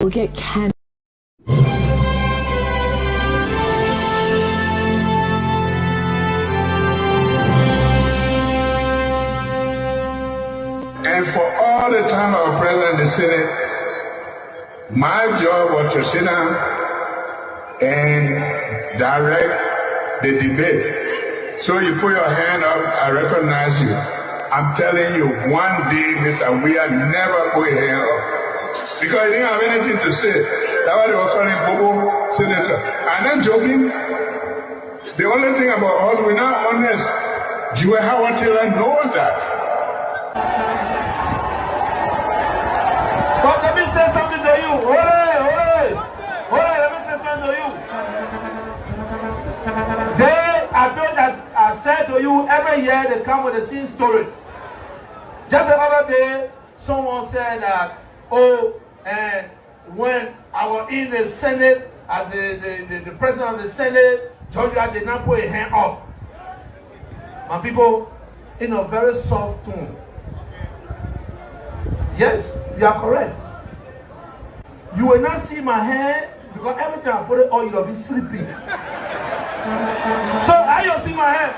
will get cancelled. And for all the time I was president of the Senate, my job was to sit down and direct the debate. So you put your hand up, I recognize you. I'm telling you, one day Mr. Weah never put his hand up. Because he didn't have anything to say. That's why they were calling Bobo Senator. I'm not joking. The only thing about us, we're not honest. Weah knows that. But let me say something to you. Hold on, let me say something to you. I said to you, every year they come with the same story. Just the other day, someone said that, when I was in the Senate, as the president of the Senate, Georgia did not put a hand up. My people, in a very soft tone. Yes, you are correct. You will not see my hand because every time I put it on, you'll be sleeping. So how you see my hand?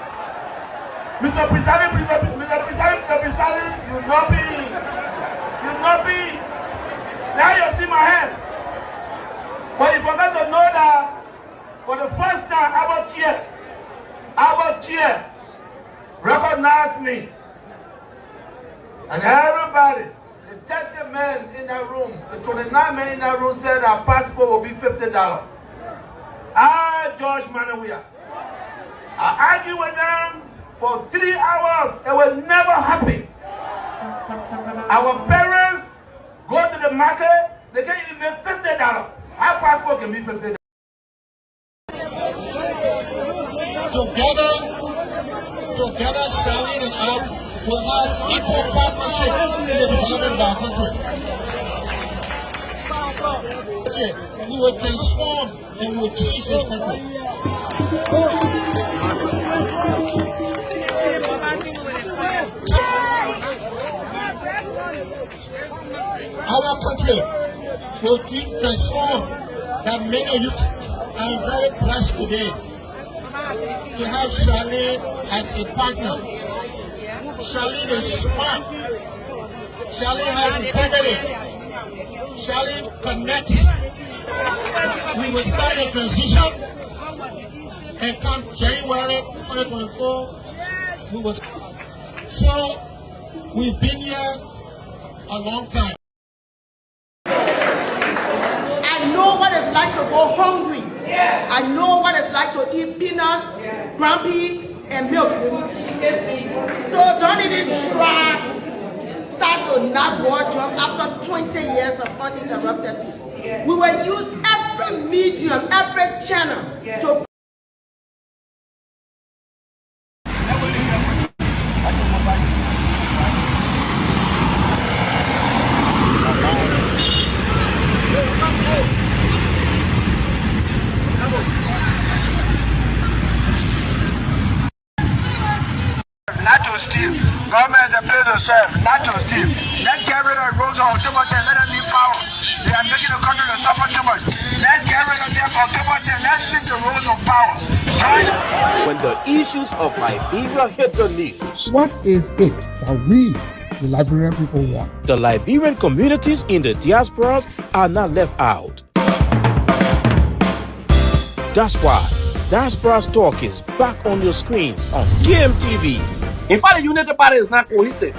Mr. President, you will not be. Now you see my hand. But you forgot to know that for the first time, our chair recognized me. And everybody, the 30 men in that room, the 29 men in that room said our passport will be $50. George Manneh, I argued with them for 3 hours. It was never happen. Our parents go to the market, they can't even make $50. Our passport can be $50. Together, Charlene and I will have equal partnership in the development of our country. We will transform and we will change this country. Our country will keep transformed. That many of you are very blessed today to have Charlene as a partner. Charlene is smart. Charlene has integrity. Charlene connects. We will start a transition, and come January 2024, we will. So we've been here a long time. I know what it's like to go hungry. I know what it's like to eat peanuts, ground beef, and milk. So don't even start to not war drunk after 20 years of uninterrupted peace. We will use every medium, every channel to not to steal. Government is a place to serve, not to steal. Let's get rid of Rosa October 10, let them leave power. They are making the country to suffer too much. Let's get rid of them October 10, let's shift the roles of power. When the issues of Liberia hit the news, what is it that we, the Liberian people, want? the Liberian communities in the diasporas are not left out. That's why Diaspora's Talk is back on your screens on KMTV. In fact, the United Party is not cohesive.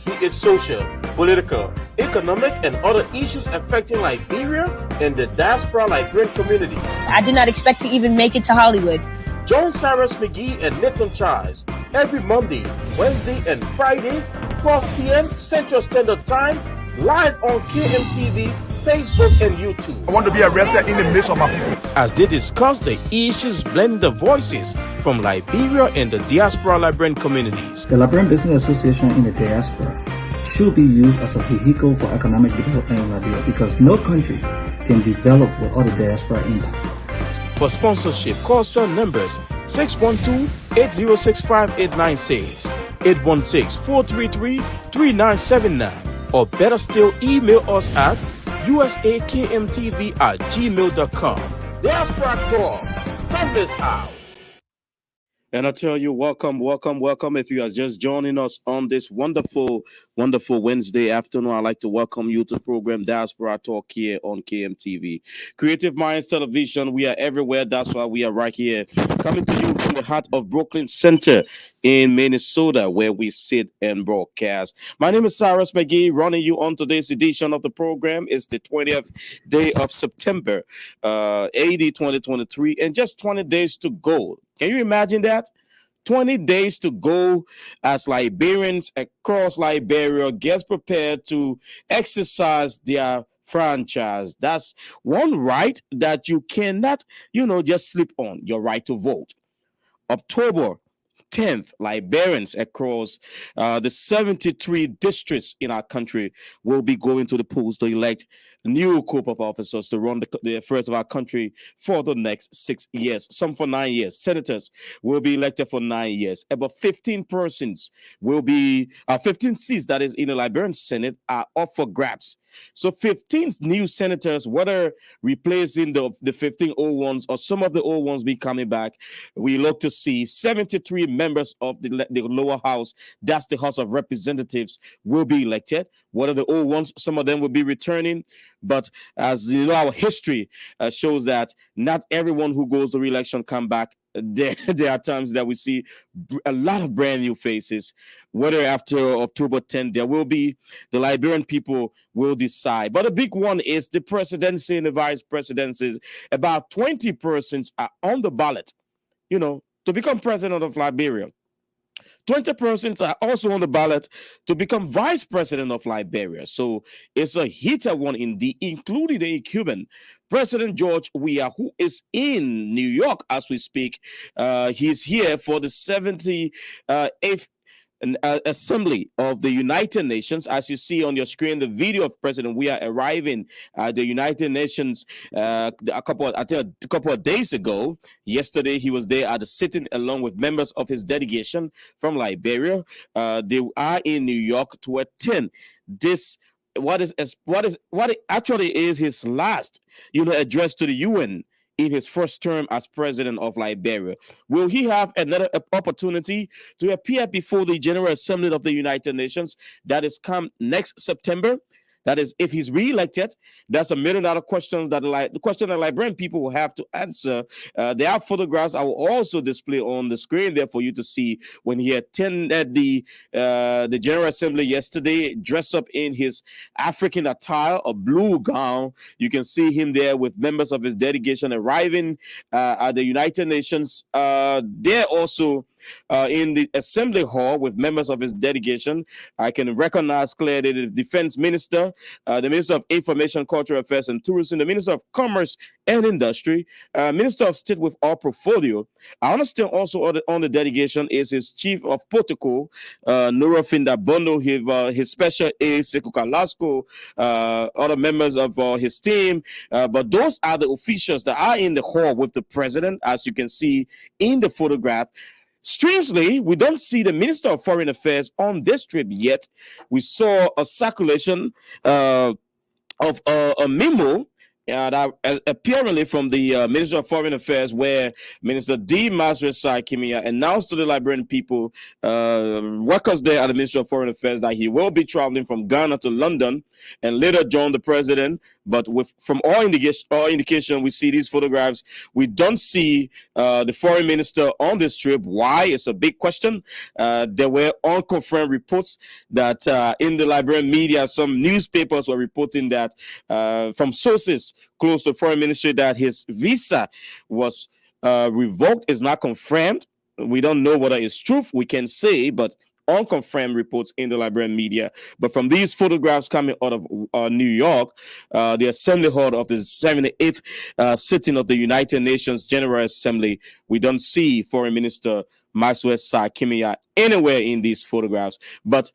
Be it social, political, economic, and other issues affecting Liberia and the diaspora Liberian communities. I did not expect to even make it to Hollywood. Join Cyrus McGee and Nathan Charles every Monday, Wednesday, and Friday, 12 p.m. Central Standard Time, live on KMTV, Facebook, and YouTube. I want to be arrested in the midst of my people. As they discuss the issues blending the voices from Liberia and the diaspora Liberian communities. The Liberian Business Association in the diaspora should be used as a vehicle for economic development in Liberia because no country can develop without a diaspora impact. For sponsorship, call cell numbers 612-806-5896, 816-433-3979, or better still, email us at usakmtv@gmail.com. Diaspora Talk from this house. And I tell you, welcome, welcome, welcome. If you are just joining us on this wonderful, wonderful Wednesday afternoon, I'd like to welcome you to the program Diaspora Talk here on KMTV. Creative Minds Television, we are everywhere. That's why we are right here, coming to you from the heart of Brooklyn Center in Minnesota, where we sit and broadcast. My name is Cyrus McGee, running you on today's edition of the program. It's the 20th day of September, AD 2023, and just 20 days to go. Can you imagine that? 20 days to go as Liberians across Liberia get prepared to exercise their franchise. That's one right that you cannot, just sleep on, your right to vote. October 10th, Liberians across the 73 districts in our country will be going to the polls to elect a new group of officers to run the affairs of our country for the next 6 years, some for 9 years. Senators will be elected for 9 years. About 15 persons will be, 15 seats that is in the Liberian Senate are up for grabs. So 15 new senators, whether replacing the 15 old ones or some of the old ones be coming back, we look to see 73 members of the lower house, that's the House of Representatives, will be elected. Whether the old ones, some of them will be returning. But as you know, our history shows that not everyone who goes to re-election come back. There are times that we see a lot of brand new faces. Whether after October 10th, there will be, the Liberian people will decide. But the big one is the presidency and the vice presidencies. About 20 persons are on the ballot, to become president of Liberia. 20 persons are also on the ballot to become vice president of Liberia. So it's a heated one indeed, including the Cuban President George Weah, who is in New York as we speak. He's here for the 78th Assembly of the United Nations. As you see on your screen, the video of President Weah arriving at the United Nations a couple of days ago. Yesterday, he was there at the sitting along with members of his delegation from Liberia. They are in New York to attend this. What actually is his last, address to the UN in his first term as president of Liberia. Will he have another opportunity to appear before the General Assembly of the United Nations that is come next September? That is, if he's reelected, that's $1 million question that the question that Liberian people will have to answer. There are photographs I will also display on the screen there for you to see when he attended the General Assembly yesterday, dressed up in his African attire, a blue gown. You can see him there with members of his delegation arriving at the United Nations. There also in the assembly hall with members of his delegation. I can recognize clearly the defense minister, the minister of information, cultural affairs and tourism, the minister of commerce and industry, minister of state with all portfolio. I understand also on the delegation is his chief of protocol, Nurafinda Bondo, his special aide, Sekuka Lasco, other members of his team. But those are the officials that are in the hall with the president, as you can see in the photograph. Strangely, we don't see the Minister of Foreign Affairs on this trip yet. We saw a circulation of a memo that apparently from the Minister of Foreign Affairs, where Minister D. Masresai Kimia announced to the Liberian people, workers there at the Ministry of Foreign Affairs, that he will be traveling from Ghana to London and later join the president. But from all indication, we see these photographs. We don't see the foreign minister on this trip. Why? It's a big question. There were unconfirmed reports that in the Liberian media, some newspapers were reporting that from sources close to the foreign ministry that his visa was revoked. Is not confirmed. We don't know whether it's truth. We can say, but unconfirmed reports in the Liberian media. But from these photographs coming out of New York, the assembly hall of the 78th sitting of the United Nations General Assembly, we don't see Foreign Minister Maxwell Kimia anywhere in these photographs. But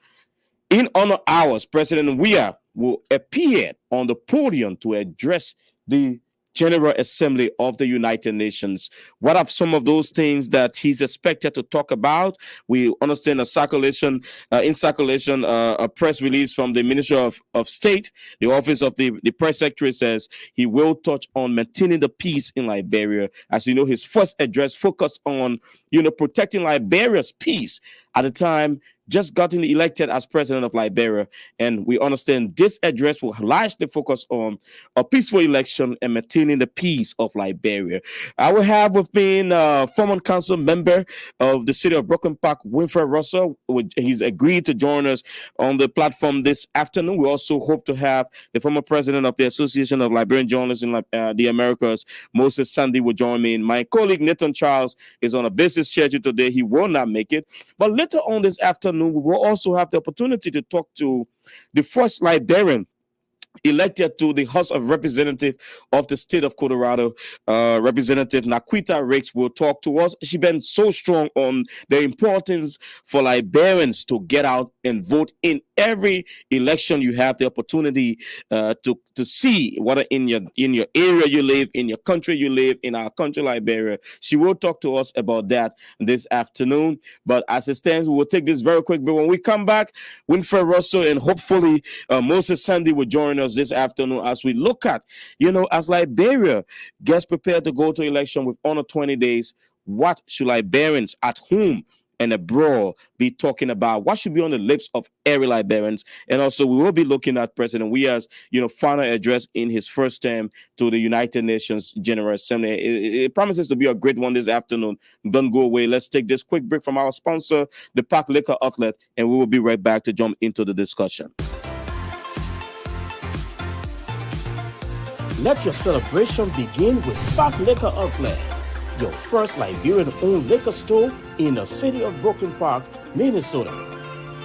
in honor hours, President Weah will appear on the podium to address the General Assembly of the United Nations. What are some of those things that he's expected to talk about? We understand a press release from the Ministry of State. The Office of the Press Secretary says he will touch on maintaining the peace in Liberia. As you know, his first address focused on, protecting Liberia's peace at the time just gotten elected as president of Liberia. And we understand this address will largely focus on a peaceful election and maintaining the peace of Liberia. I will have with me former council member of the city of Brooklyn Park, Winfred Russell. He's agreed to join us on the platform this afternoon. We also hope to have the former president of the Association of Liberian Journalists in the Americas, Moses Sandy, will join me. And my colleague Nathan Charles is on a busy schedule today. He will not make it. But later on this afternoon, we will also have the opportunity to talk to the first Liberian elected to the House of Representatives of the state of Colorado. Representative Naquita Ricks will talk to us. She's been so strong on the importance for Liberians to get out and vote in every election. You have the opportunity to see whether in your area you live, in your country you live, in our country Liberia. She will talk to us about that this afternoon. But as it stands, we will take this very quick. But when we come back, Winfred Russell and hopefully Moses Sandy will join us this afternoon as we look at, as Liberia gets prepared to go to election with under 20 days, what should Liberians at home and abroad be talking about? What should be on the lips of every Liberians? And also, we will be looking at President Weah's, final address in his first term to the United Nations General Assembly. It promises to be a great one this afternoon. Don't go away. Let's take this quick break from our sponsor, the Park Liquor Outlet, and we will be right back to jump into the discussion. Let your celebration begin with Park Liquor Outlet, your first Liberian-owned liquor store in the city of Brooklyn Park, Minnesota.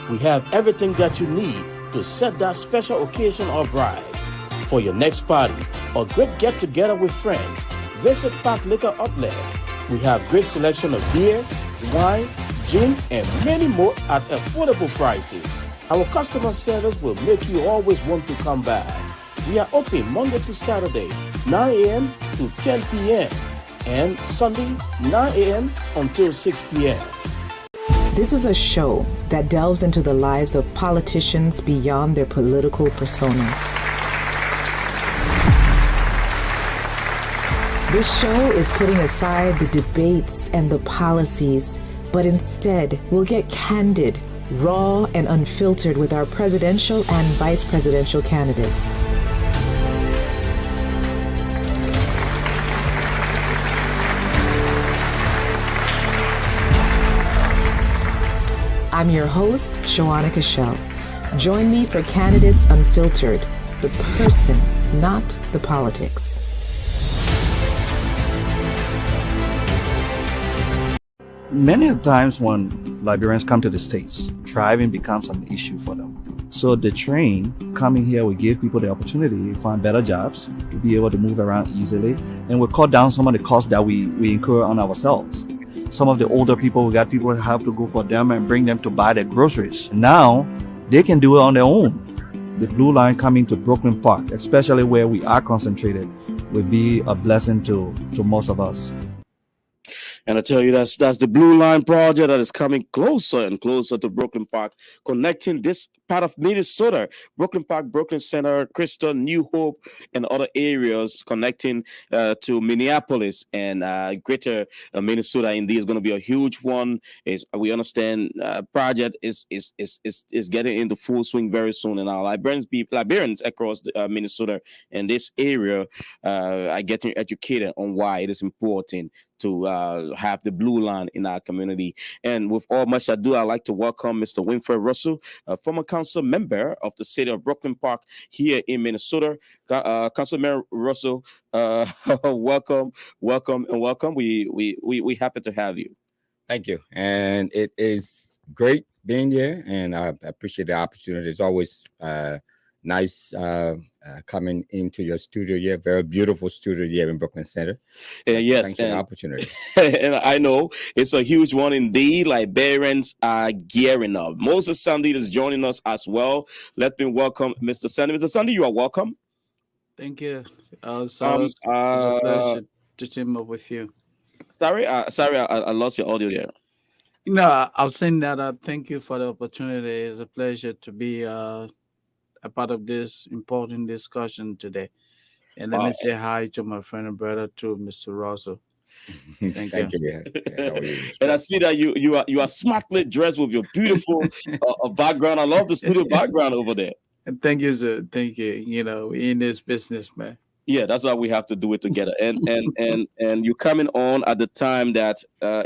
We have everything that you need to set that special occasion or bride. For your next party or great get-together with friends, visit Park Liquor Outlet. We have great selection of beer, wine, gin, and many more at affordable prices. Our customer service will make you always want to come back. We are open Monday to Saturday, 9 a.m. to 10 p.m. and Sunday, 9 a.m. until 6 p.m. This is a show that delves into the lives of politicians beyond their political personas. This show is putting aside the debates and the policies, but instead we'll get candid, raw, and unfiltered with our presidential and vice presidential candidates. I'm your host, Shawana Cashel. Join me for Candidates Unfiltered, the person, not the politics. Many times when Liberians come to the States, driving becomes an issue for them. So the train coming here will give people the opportunity to find better jobs, to be able to move around easily, and will cut down some of the costs that we incur on ourselves. Some of the older people, we got people that have to go for them and bring them to buy their groceries. Now, they can do it on their own. The Blue Line coming to Brooklyn Park, especially where we are concentrated, will be a blessing to most of us. And I tell you, that's the Blue Line project that is coming closer and closer to Brooklyn Park, connecting this part of Minnesota, Brooklyn Park, Brooklyn Center, Crystal, New Hope, and other areas connecting to Minneapolis and greater Minnesota. Indeed, is going to be a huge one. We understand project is getting into full swing very soon, and our Liberians across Minnesota and this area are getting educated on why it is important to have the Blue Line in our community. And with all much ado, I'd like to welcome Mr. Winfred Russell, a former council member of the city of Brooklyn Park here in Minnesota. Councilman Russell, welcome. We happy to have you. Thank you. And it is great being here, and I appreciate the opportunity. It's always nice coming into your studio here. Very beautiful studio here in Brooklyn Center. Yes, thanks for the opportunity. And I know it's a huge one indeed. Liberians are gearing up. Moses Sandy is joining us as well. Let me welcome Mr. Sandy. Mr. Sandy, you are welcome. Thank you. So it's a pleasure to team up with you. Sorry, I lost your audio there. No, I was saying that thank you for the opportunity. It's a pleasure to be a part of this important discussion today. And let me say hi to my friend and brother too, Mr. Russell. Thank you. Thank you. How are you? And I see that you are smartly dressed with your beautiful background. I love the studio background over there. And thank you, sir. Thank you. You know, we in this business, man. Yeah, that's why we have to do it together. And you coming on at the time that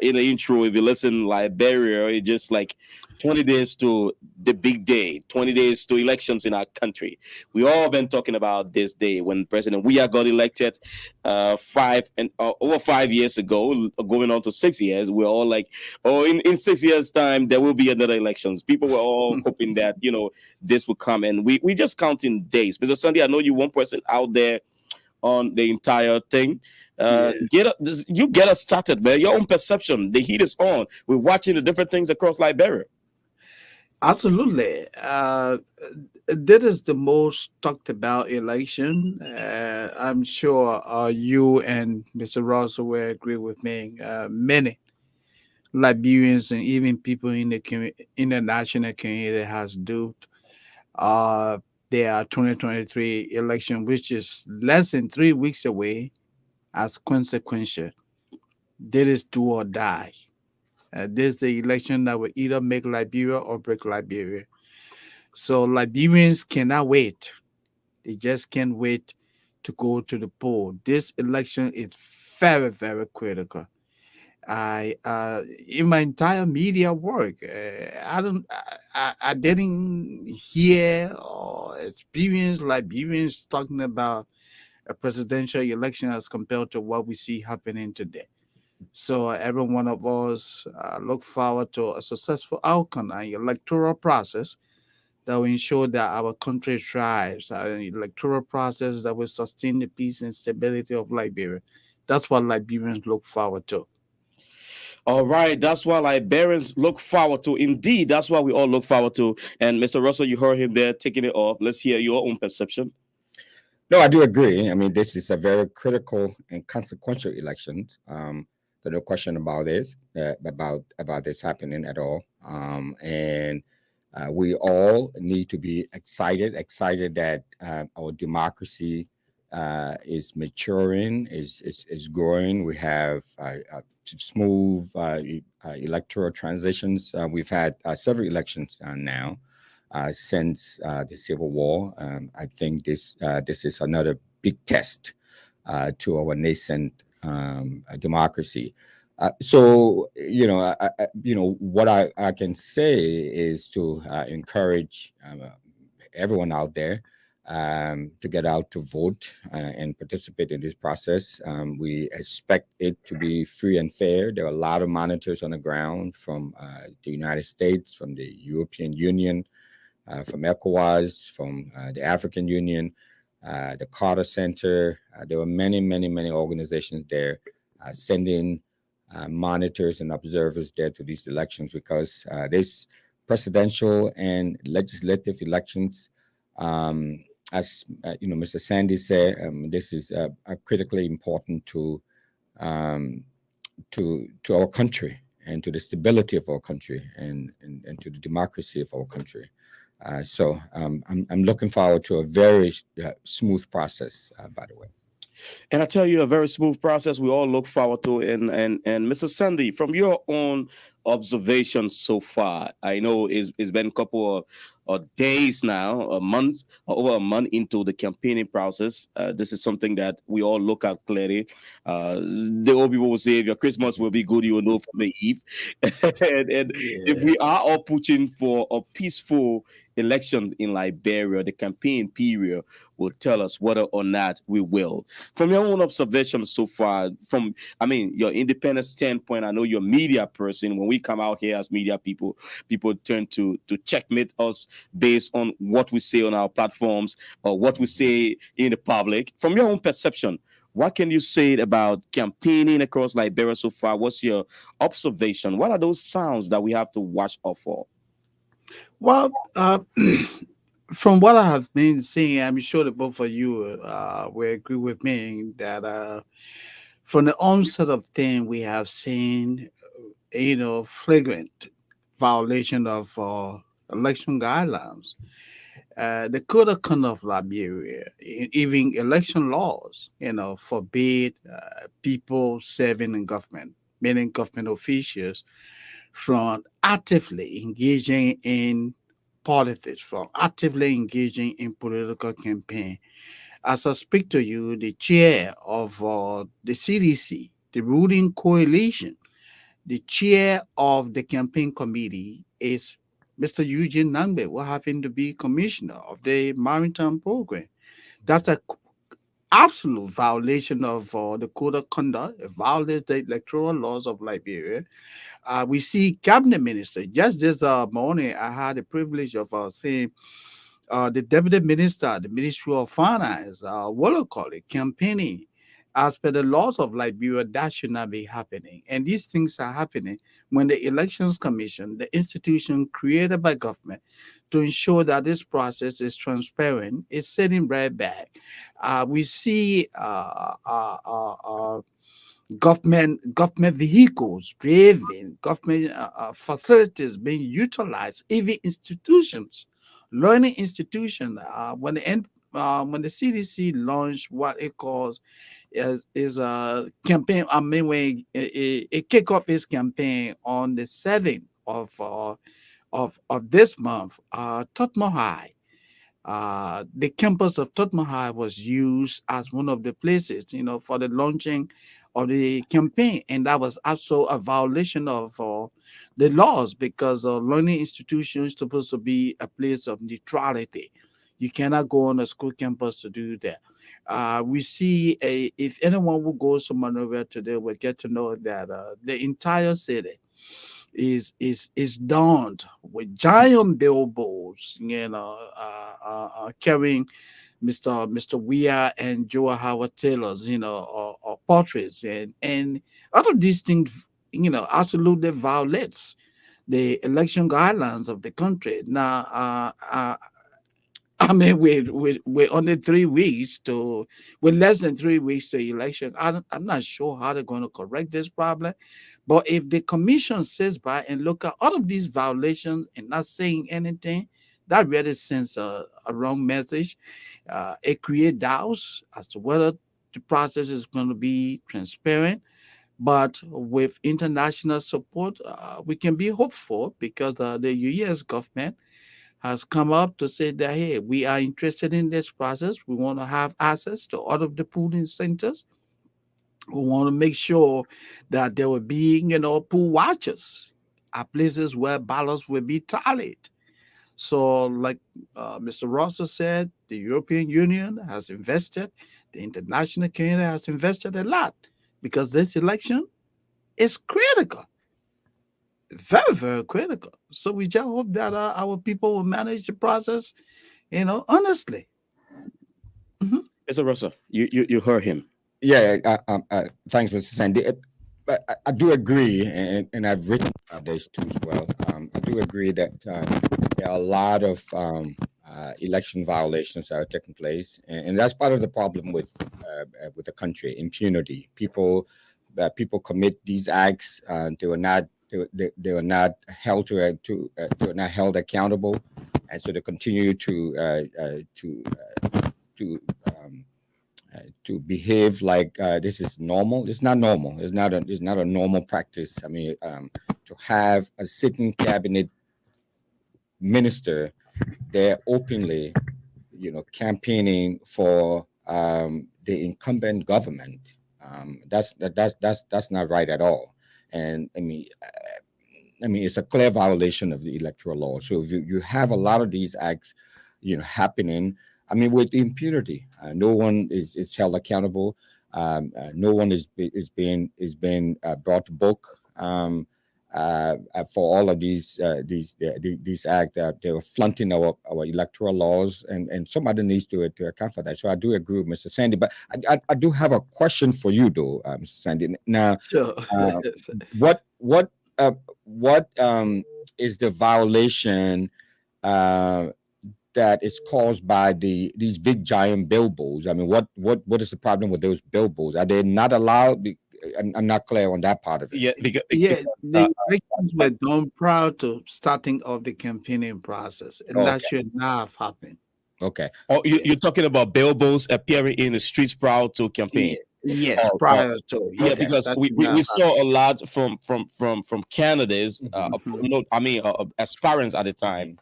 in the intro, if you listen, Liberia, it's just like 20 days to the big day, 20 days to elections in our country. We all been talking about this day when President Weah got elected over 5 years ago, going on to 6 years. We're all like, oh, in 6 years' time, there will be another elections. People were all hoping that, this will come. And we just counting days. Mr. Sunday, I know you one person out there on the entire thing. You get us started, man. Your own perception. The heat is on. We're watching the different things across Liberia. Absolutely. That is the most talked about election. I'm sure you and Mr. Russell will agree with me. Many Liberians and even people in the international community has duped their 2023 election, which is less than 3 weeks away, as consequential. That is do or die. This is the election that will either make Liberia or break Liberia. So Liberians cannot wait. They just can't wait to go to the poll. This election is very, very critical. In my entire media work, I didn't hear or experience Liberians talking about a presidential election as compared to what we see happening today. So every one of us look forward to a successful outcome and electoral process that will ensure that our country thrives, an electoral process that will sustain the peace and stability of Liberia. That's what Liberians look forward to. All right, that's what Liberians look forward to. Indeed, that's what we all look forward to. And Mr. Russell, you heard him there taking it off. Let's hear your own perception. No, I do agree. I mean, this is a very critical and consequential election. There's no question about this, about this happening at all. And we all need to be excited that our democracy is maturing, is growing. We have smooth electoral transitions. We've had several elections now since the Civil War. I think this is another big test to our nascent democracy. So what I can say is to encourage everyone out there to get out to vote and participate in this process. We expect it to be free and fair. There are a lot of monitors on the ground from the United States, from the European Union, from ECOWAS, from the African Union, the Carter Center. There were many organizations there sending monitors and observers there to these elections because this presidential and legislative elections, as Mr. Sandy said, this is critically important to our country and to the stability of our country and to the democracy of our country. So I'm looking forward to a very smooth process, by the way. And I tell you, a very smooth process we all look forward to. And Mr. Sandy, from your own observations so far, I know it's been a couple of days now, over a month into the campaigning process. This is something that we all look at clearly. The old people will say, if your Christmas will be good, you will know from the eve. and if we are all pushing for a peaceful election in Liberia, the campaign period will tell us whether or not we will. From your own observations so far, your independent standpoint, I know you're a media person. When we come out here as media people turn to checkmate us based on what we say on our platforms or what we say in the public. From your own perception, what can you say about campaigning across Liberia so far? What's your observation? What are those sounds that we have to watch out for? Well, From what I have been seeing, I'm sure that both of you will agree with me that from the onset of thing, we have seen, flagrant violation of election guidelines. The code of conduct of Liberia, even election laws, forbid people serving in government, meaning government officials, from actively engaging in politics, from actively engaging in political campaign. As I speak to you, the chair of the CDC, the ruling coalition, the chair of the campaign committee is Mr. Eugene Nangbe, who happened to be commissioner of the maritime program. That's a absolute violation of the code of conduct. It violates the electoral laws of Liberia. We see cabinet minister. Just this morning, I had the privilege of seeing the deputy minister, the Ministry of Finance, what do you call it, campaigning. As per the laws of Liberia, that should not be happening. And these things are happening when the Elections Commission, the institution created by government to ensure that this process is transparent, is sitting right back. We see government vehicles driven, government facilities being utilized, even institutions, learning institution. When the CDC launched what it calls is a campaign. I mean, when it kick off its campaign on the 7th of this month, Totmo High. The campus of Tottenham High was used as one of the places, for the launching of the campaign, and that was also a violation of the laws because learning institutions is supposed to be a place of neutrality. You cannot go on a school campus to do that. We see if anyone who goes to Monrovia today will get to know that the entire city is donned with giant billboards, carrying Mr. Weah and Joa Howard Taylor's, or portraits, and all of these things, absolutely violates the election guidelines of the country. Now, I mean, we're only 3 weeks with less than 3 weeks to election. I'm not sure how they're going to correct this problem. But if the commission sits by and look at all of these violations and not saying anything, that really sends a wrong message. It creates doubts as to whether the process is going to be transparent. But with international support, we can be hopeful because the U.S. government has come up to say that, hey, we are interested in this process. We want to have access to all of the polling centers. We want to make sure that there will be, poll watchers at places where ballots will be tallied. So, like Mr. Rosser said, the European Union has invested, the international community has invested a lot because this election is critical. Very, very critical. So we just hope that our people will manage the process, honestly. Mr. Russell, you heard him. Yeah, thanks, Mr. Sandy. But I do agree, and I've written about this too as well. I do agree that there are a lot of election violations that are taking place, and that's part of the problem with the country: impunity. People commit these acts, they were not held they were not held accountable, and so they continue to behave like this is normal. It's not normal. It's not a normal practice. I mean, to have a sitting cabinet minister there openly, campaigning for the incumbent government, that's not right at all. And I mean, it's a clear violation of the electoral law. So if you have a lot of these acts, happening, I mean, with impunity, no one is held accountable. No one is being brought to book for all of these acts. They were flaunting our electoral laws, and somebody needs to account for that. So I do agree with Mr. Sandy, but I do have a question for you, though, Mr. Sandy. Now, sure. What is the violation that is caused by these big giant billboards? I mean, what is the problem with those billboards? Are they not allowed? I'm not clear on that part of it. Yeah, because the elections were done prior to starting of the campaigning process, and that should not have happened. Okay. Oh, you're talking about billboards appearing in the streets prior to campaign. Yes, prior to. Yeah, because we saw a lot from candidates, aspirants at the time.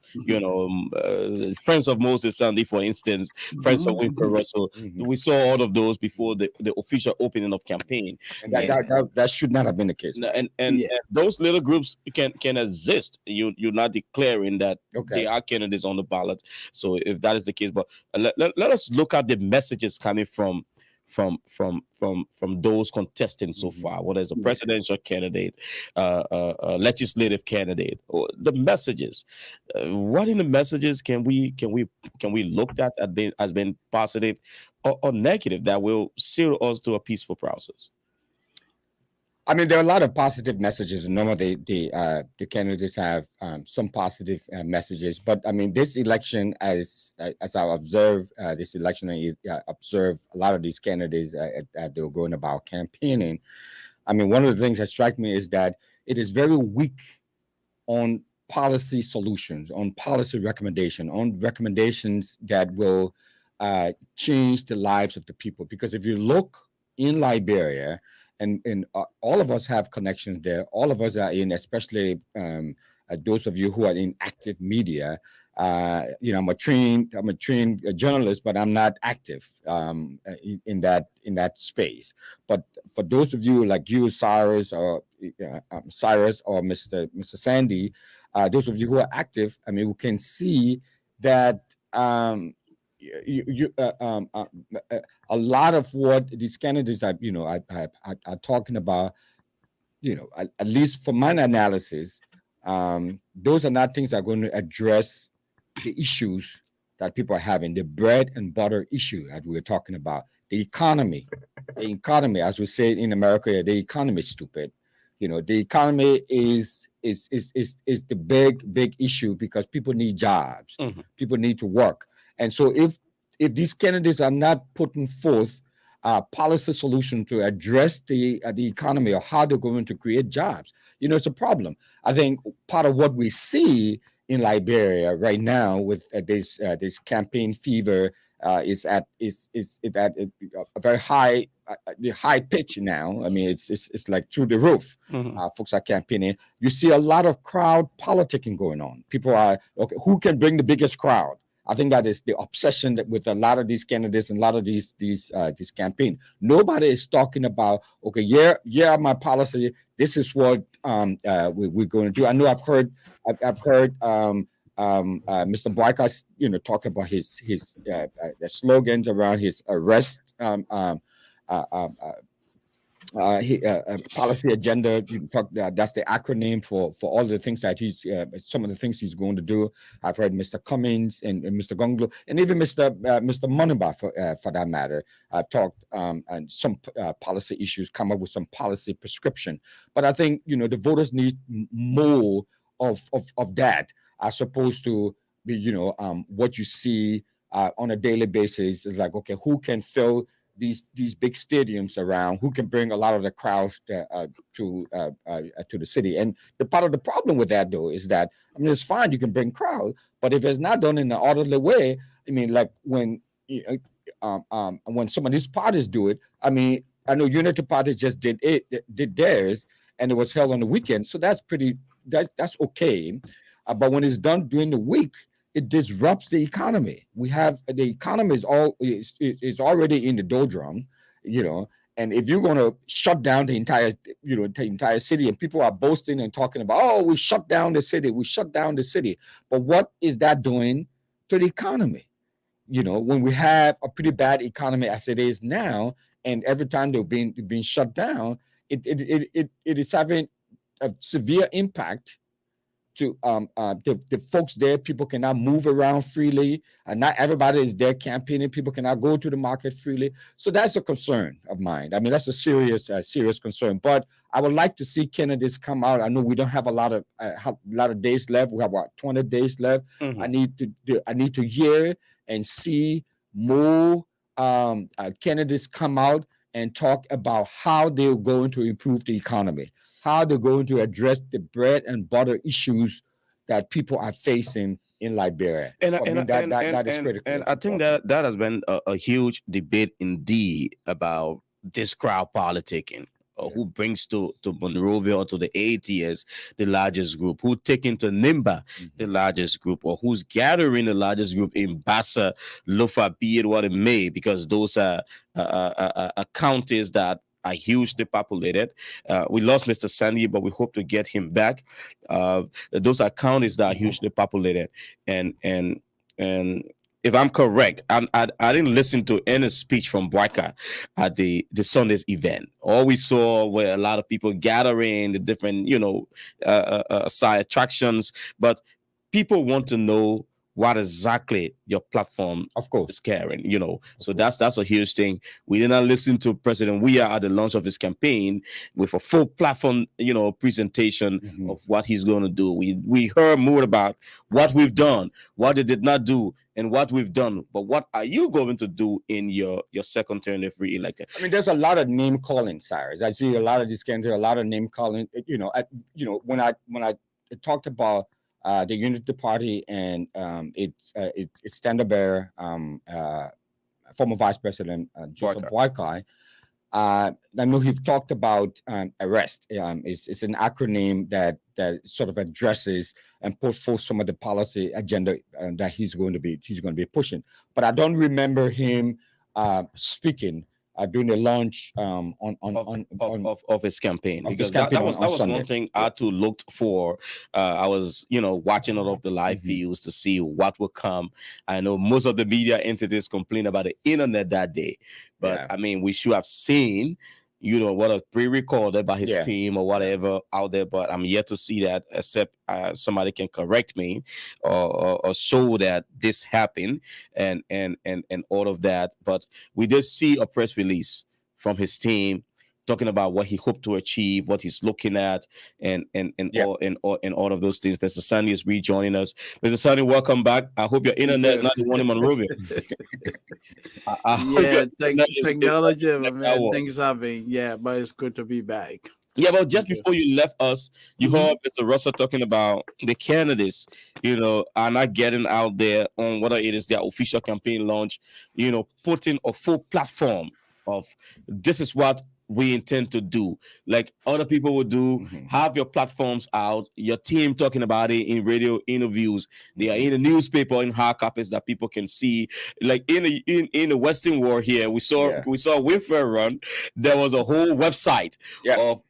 Friends of Moses Sunday, for instance, friends of Winfrey Russell. We saw all of those before the official opening of campaign. And that should not have been the case. And those little groups can exist. You're not declaring that they are candidates on the ballot. So if that is the case, but let us look at the messages coming from those contesting so far, whether it's a presidential candidate, legislative candidate, or the messages. What in the messages can we look at as being positive or negative that will steer us to a peaceful process? I mean, there are a lot of positive messages. Normally, the candidates have some positive messages, but I mean, this election, as I observe this election, and observe a lot of these candidates they were going about campaigning. I mean, one of the things that strike me is that it is very weak on policy solutions, on policy recommendation, on recommendations that will change the lives of the people. Because if you look in Liberia, and all of us have connections there. All of us are in, especially those of you who are in active media. I'm a trained journalist, but I'm not active in that space. But for those of you like you, Cyrus, or Mr. Sandy, those of you who are active, I mean, we can see that. A lot of what these candidates are talking about, at least for my analysis, those are not things that are going to address the issues that people are having, the bread and butter issue that we're talking about, the economy, as we say in America, the economy is stupid. The economy is the big issue because people need jobs, people need to work. And so if these candidates are not putting forth policy solution to address the economy or how they're going to create jobs, it's a problem. I think part of what we see in Liberia right now with this campaign fever is at a very high pitch now. I mean, it's like through the roof. Folks are campaigning. You see a lot of crowd politicking going on. People are who can bring the biggest crowd. I think that is the obsession with a lot of these candidates and a lot of these campaign. Nobody is talking about, my policy. This is what we're going to do. I know I've heard Mr. Boyka, talk about his slogans around his arrest policy agenda. That's the acronym for all the things that he's some of the things he's going to do. I've heard Mr. Cummings and Mr. Gonglo and even Mr. Manneh for that matter. I've talked and some policy issues, come up with some policy prescription. But I think the voters need more of that as opposed to what you see on a daily basis. Is like, who can fill these big stadiums around, who can bring a lot of the crowds to the city. And the part of the problem with that, though, is that, I mean, it's fine, you can bring crowd, but if it's not done in an orderly way, I mean, like when some of these parties do it, I mean, I know Unity Party just did theirs, and it was held on the weekend, so that's okay. But when it's done during the week, it disrupts the economy. We have the economy is already in the doldrum, and if you're going to shut down the entire city, and people are boasting and talking about, oh, we shut down the city, but what is that doing to the economy? When we have a pretty bad economy as it is now, and every time they're being shut down, it is having a severe impact the folks there. People cannot move around freely, and not everybody is there campaigning. People cannot go to the market freely. So that's a concern of mine. I mean, that's a serious concern. But I would like to see candidates come out. I know we don't have a lot of days left. We have about 20 days left. I need to hear and see more candidates come out and talk about how they're going to improve the economy, how they're going to address the bread and butter issues that people are facing in Liberia. And that is critical. And I think that has been a huge debate indeed about this crowd politicking. Who brings to Monrovia or to the ATS the largest group, who taking to Nimba the largest group, or who's gathering the largest group in Bassa, Lofa, be it what it may, because those are counties that are hugely populated. We lost Mr. Sandy, but we hope to get him back. Those are counties that are hugely populated, and if I'm correct, I didn't listen to any speech from Weah at the Sunday's event. All we saw were a lot of people gathering, the different, side attractions. But people want to know what exactly your platform, of course, is carrying. So that's a huge thing. We did not listen to President Weah at the launch of his campaign with a full platform, presentation of what he's going to do. We heard more about what we've done, what they did not do, and what we've done. But what are you going to do in your second term if re-elected? I mean, there's a lot of name calling, Cyrus. I see a lot of these candidates, a lot of name calling. When I talked about the Unity Party and its standard bearer, former Vice President Joseph Boykai. I know he's talked about ARREST. It's an acronym that sort of addresses and puts forth some of the policy agenda that he's going to be pushing. But I don't remember him speaking during the launch of his campaign, because that was one thing I too looked for. I was watching all of the live views to see what would come. I know most of the media entities complained about the internet that day, but I mean, we should have seen what a pre-recorded by his team or whatever out there, but I'm yet to see that, except somebody can correct me or show that this happened and all of that. But we did see a press release from his team talking about what he hoped to achieve, what he's looking at, and all of those things. Mr. Sandy is rejoining us. Mr. Sandy, welcome back. I hope your internet is not the one in Monrovia. Technology, man, things happen. Yeah, but it's good to be back. Yeah, but just before you left us, you heard Mr. Russell talking about the candidates, are not getting out there on whether it is their official campaign launch, putting a full platform of this is what we intend to do, like other people would do. Have your platforms out, your team talking about it in radio interviews. They are in the newspaper in hard copies that people can see. Like in the Western world here, we saw Winfrey run. There was a whole website of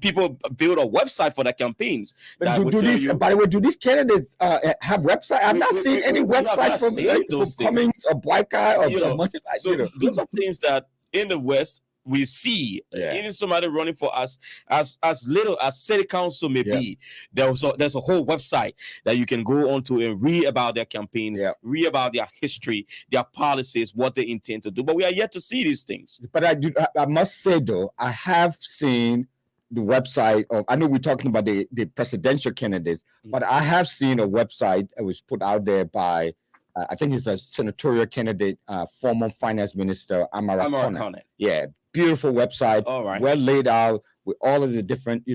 people build a website for their campaigns. But by the way, do these candidates have website? I've not seen any website from Cummings or Boykai or Manneh. So those are things that in the West we see. Even somebody running for us as little as city council may be, there's a whole website that you can go onto and read about their campaigns, read about their history, their policies, what they intend to do. But we are yet to see these things. But I must say though, I have seen the website of, I know we're talking about the presidential candidates, but I have seen a website that was put out there by I think he's a senatorial candidate, former finance minister Amara Conant. Yeah, beautiful website, well laid out with all of the different,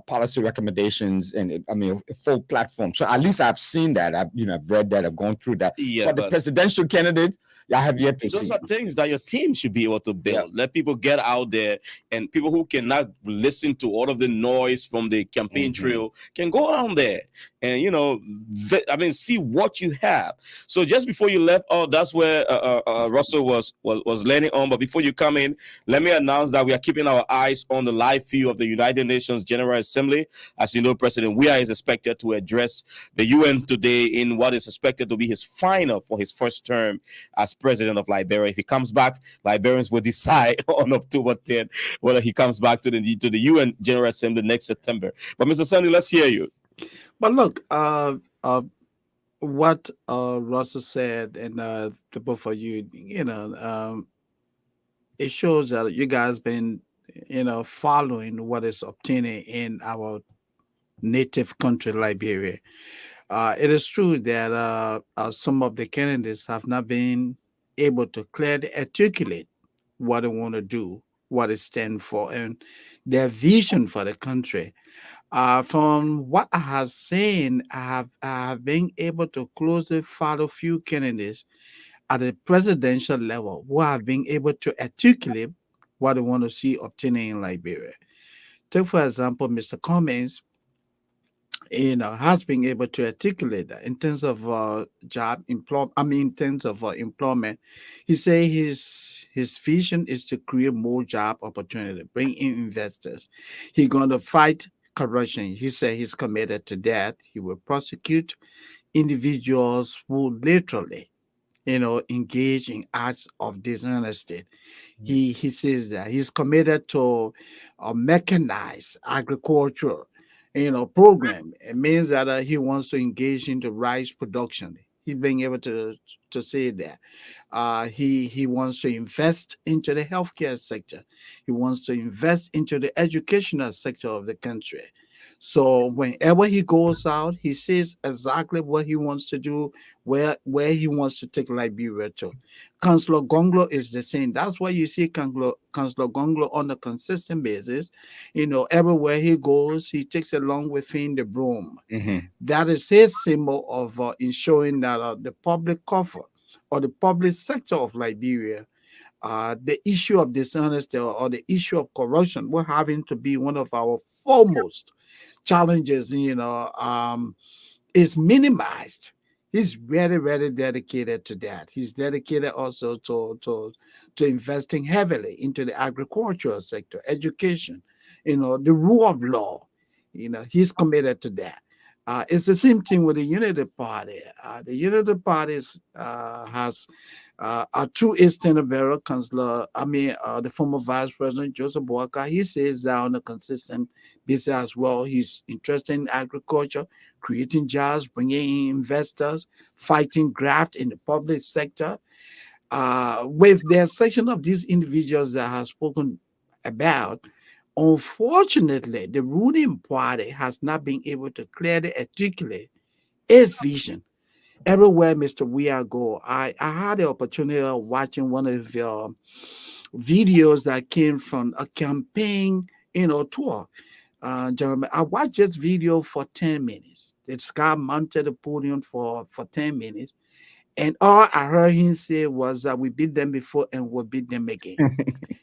policy recommendations, and I mean a full platform. So at least I've seen that. I've read that. I've gone through that. Yeah, but the presidential candidates, I have yet to see. Those are things that your team should be able to build. Let people get out there, and people who cannot listen to all of the noise from the campaign trail can go out there and see what you have. So just before you left, that's where Russell was landing on. But before you come in, let me announce that we are keeping our eyes on the live view of the United Nations General Assembly. As you know, President Weah is expected to address the UN today in what is expected to be his final for his first term as president of Liberia. If he comes back, Liberians will decide on October 10th whether he comes back to the UN General Assembly next September. But Mr. Sandy, let's hear you. But look, what Russell said, and the both of you, it shows that you guys been, following what is obtaining in our native country, Liberia. It is true that some of the candidates have not been able to clearly articulate what they want to do, what it stands for, and their vision for the country. From what I have seen, I have been able to closely follow few candidates at the presidential level who have been able to articulate what they want to see obtaining in Liberia. Take, for example, Mr. Cummings, has been able to articulate that in terms of job employment. I mean, in terms of employment, he say his vision is to create more job opportunity, bring in investors. He going to fight corruption. He said he's committed to that. He will prosecute individuals who literally, engage in acts of dishonesty. He says that he's committed to a mechanized agriculture, program. It means that he wants to engage into rice production. He's being able to say that. He wants to invest into the healthcare sector. He wants to invest into the educational sector of the country. So whenever he goes out, he says exactly what he wants to do, where he wants to take Liberia to. Councillor Gonglo is the same. That's why you see Councillor Gonglo on a consistent basis. Everywhere he goes, he takes along with him the broom. That is his symbol of ensuring that the public cover or the public sector of Liberia, the issue of dishonesty or the issue of corruption will having to be one of our foremost challenges, is minimized. He's very, very dedicated to that. He's dedicated also to investing heavily into the agricultural sector, education, the rule of law. He's committed to that. It's the same thing with the Unity Party. The Unity Party has a true Eastern Bureau councillor, the former Vice President Joseph Boaka. He says that on a consistent basis as well. He's interested in agriculture, creating jobs, bringing in investors, fighting graft in the public sector. With the section of these individuals that I have spoken about, unfortunately, the ruling party has not been able to clearly articulate its vision. Everywhere Mr. Weah go, I had the opportunity of watching one of your videos that came from a campaign, tour. Jeremy, I watched this video for 10 minutes. This guy mounted the podium for 10 minutes. And all I heard him say was that we beat them before and we'll beat them again.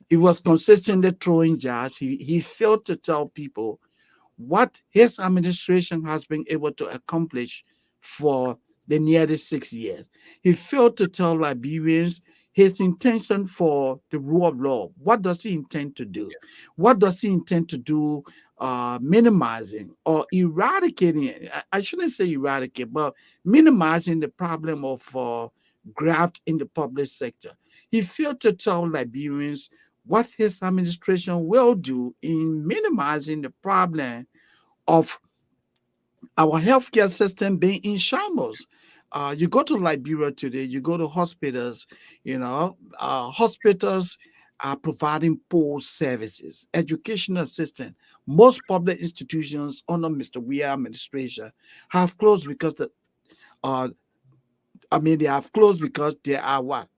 He was consistently throwing jabs. He failed to tell people what his administration has been able to accomplish for the nearly 6 years. He failed to tell Liberians his intention for the rule of law. What does he intend to do? What does he intend to do minimizing or eradicating, I shouldn't say eradicate, but minimizing the problem of graft in the public sector? He failed to tell Liberians what his administration will do in minimizing the problem of our healthcare system being in shambles. You go to Liberia today, you go to hospitals, hospitals are providing poor services, educational system. Most public institutions under Mr. Weah administration have closed because they have closed because they are what?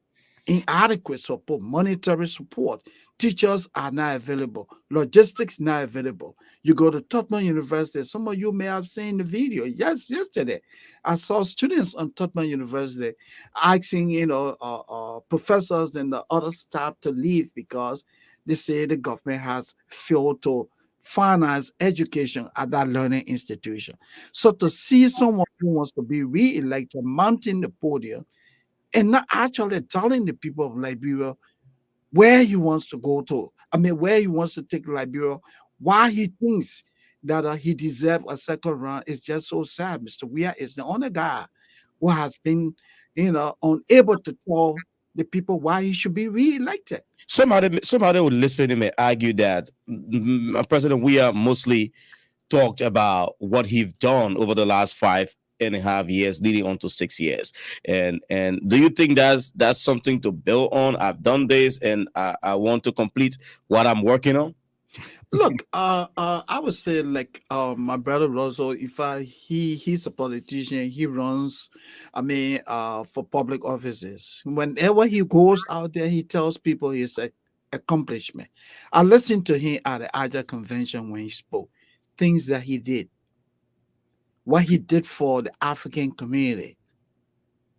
Inadequate support, monetary support. Teachers are not available. Logistics not available. You go to Tottenham University. Some of you may have seen the video. Yes, yesterday I saw students on Tottenham University asking, professors and the other staff to leave because they say the government has failed to finance education at that learning institution. So to see someone who wants to be re-elected mounting the podium and not actually telling the people of Liberia where he wants to go to. Where he wants to take Liberia, why he thinks that he deserves a second run is just so sad. Mr. Weah is the only guy who has been, unable to tell the people why he should be re-elected. Somebody would listen and may argue that President Weah mostly talked about what he's done over the last 5.5 years, leading on to 6 years. And do you think that's something to build on? I've done this, and I want to complete what I'm working on. Look, I would say like my brother Rosso, he's a politician, he runs, for public offices. Whenever he goes out there, he tells people his accomplishment. I listened to him at the AJA convention when he spoke, things that he did, what he did for the African community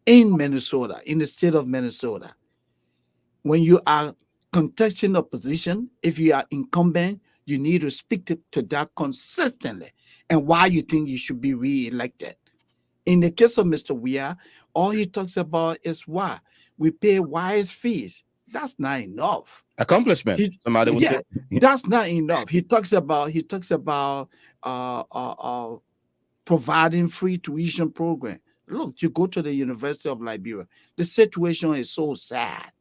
in Minnesota, in the state of Minnesota. When you are contesting a position, if you are incumbent, you need to speak to that consistently and why you think you should be re-elected. In the case of Mr. Weah, all he talks about is why we pay wise fees. That's not enough. Accomplishment. Somebody would say that's not enough. He talks about providing free tuition program. Look, you go to the University of Liberia, the situation is so sad.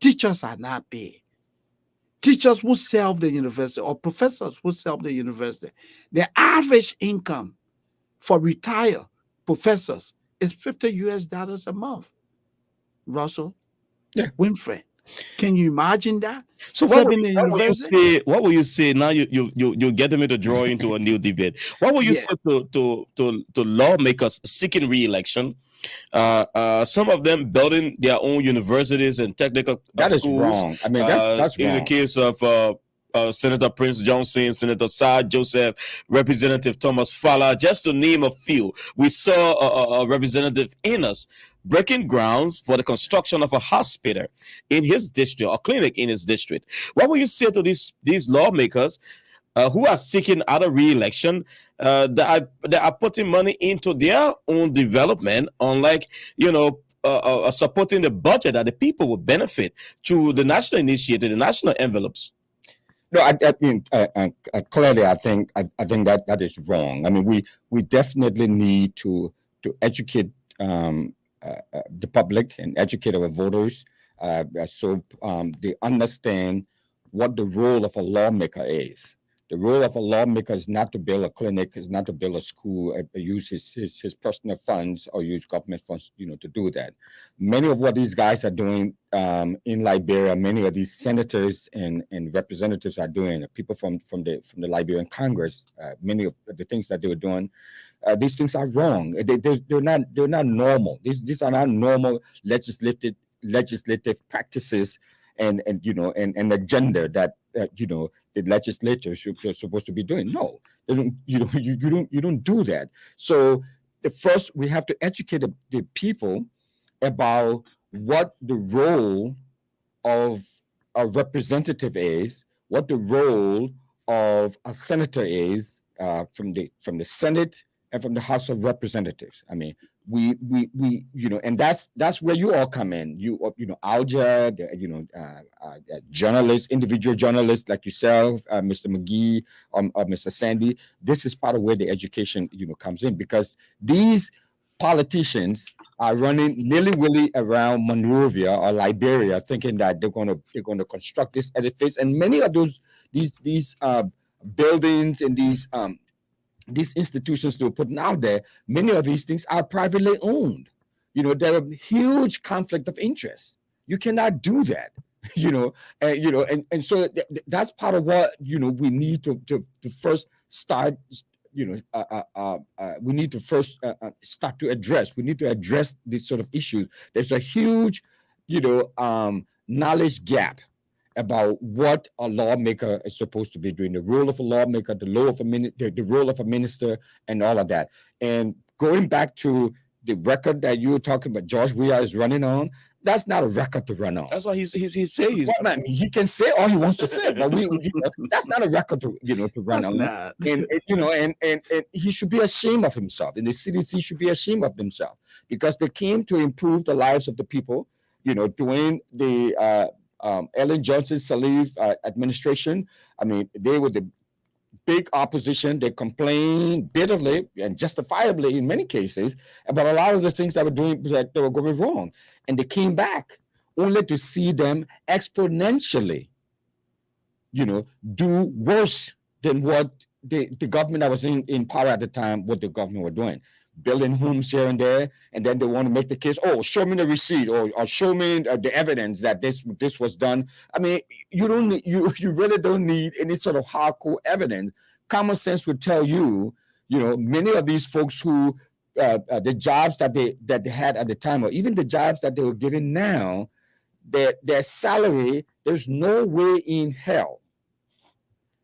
Teachers are not paid. Teachers who serve the university or professors who serve the university, the average income for retired professors is $50 a month. Russell, Winfrey, can you imagine that? So what will you say? Now you're getting me to draw into a new debate. What will you say to lawmakers seeking re-election? Some of them building their own universities and technical that schools. Is wrong. I mean, that's in wrong. the case of Senator Prince Johnson, Senator Sir Joseph, Representative Thomas Fowler, just to name a few. We saw Representative Innes breaking grounds for the construction of a hospital in his district, a clinic in his district. What will you say to these lawmakers who are seeking out a re-election, that are putting money into their own development, unlike supporting the budget that the people will benefit through the national initiative, the national envelopes? No, I mean, clearly, I think that is wrong. I mean, we definitely need to educate the public and educate our voters, so they understand what the role of a lawmaker is. The role of a lawmaker is not to build a clinic, is not to build a school, use his personal funds or use government funds, to do that. Many of what these guys are doing in Liberia, many of these senators and representatives are doing, people from the Liberian Congress, many of the things that they were doing, these things are wrong. They're not normal. These are not normal legislative practices and agenda that the legislators are supposed to be doing. No, they don't. You don't do that. So first we have to educate the people about what the role of a representative is, what the role of a senator is, from the Senate and from the House of Representatives. I mean, we and that's where you all come in. Alja, journalists, individual journalists like yourself, Mr. McGee, or Mr. Sandy. This is part of where the education comes in, because these politicians are running nilly-willy around Monrovia or Liberia, thinking that they're going to construct this edifice, and many of these buildings and these institutions they were putting out there, many of these things are privately owned. There are huge conflict of interest. You cannot do that. And so that's part of what we need to first start. We need to first start to address. We need to address these sort of issues. There's a huge, knowledge gap about what a lawmaker is supposed to be doing, the role of a lawmaker, the role of a minister, and all of that. And going back to the record that you were talking about, George Weah is running on, that's not a record to run on. That's what he says. Well, man, he can say all he wants to say, but that's not a record to run on. Not. And he should be ashamed of himself. And the CDC should be ashamed of themselves, because they came to improve the lives of the people. During the Ellen Johnson Sirleaf administration, I mean, they were the big opposition. They complained bitterly and justifiably in many cases about a lot of the things that they were going wrong. And they came back only to see them exponentially, do worse than what the government that was in power at the time, what the government were doing, building homes here and there, and then they want to make the case, oh, show me the receipt or show me the evidence that this was done. I mean, you don't need, you really don't need any sort of hardcore evidence. Common sense would tell you, many of these folks who the jobs that they had at the time, or even the jobs that they were given now, their salary, there's no way in hell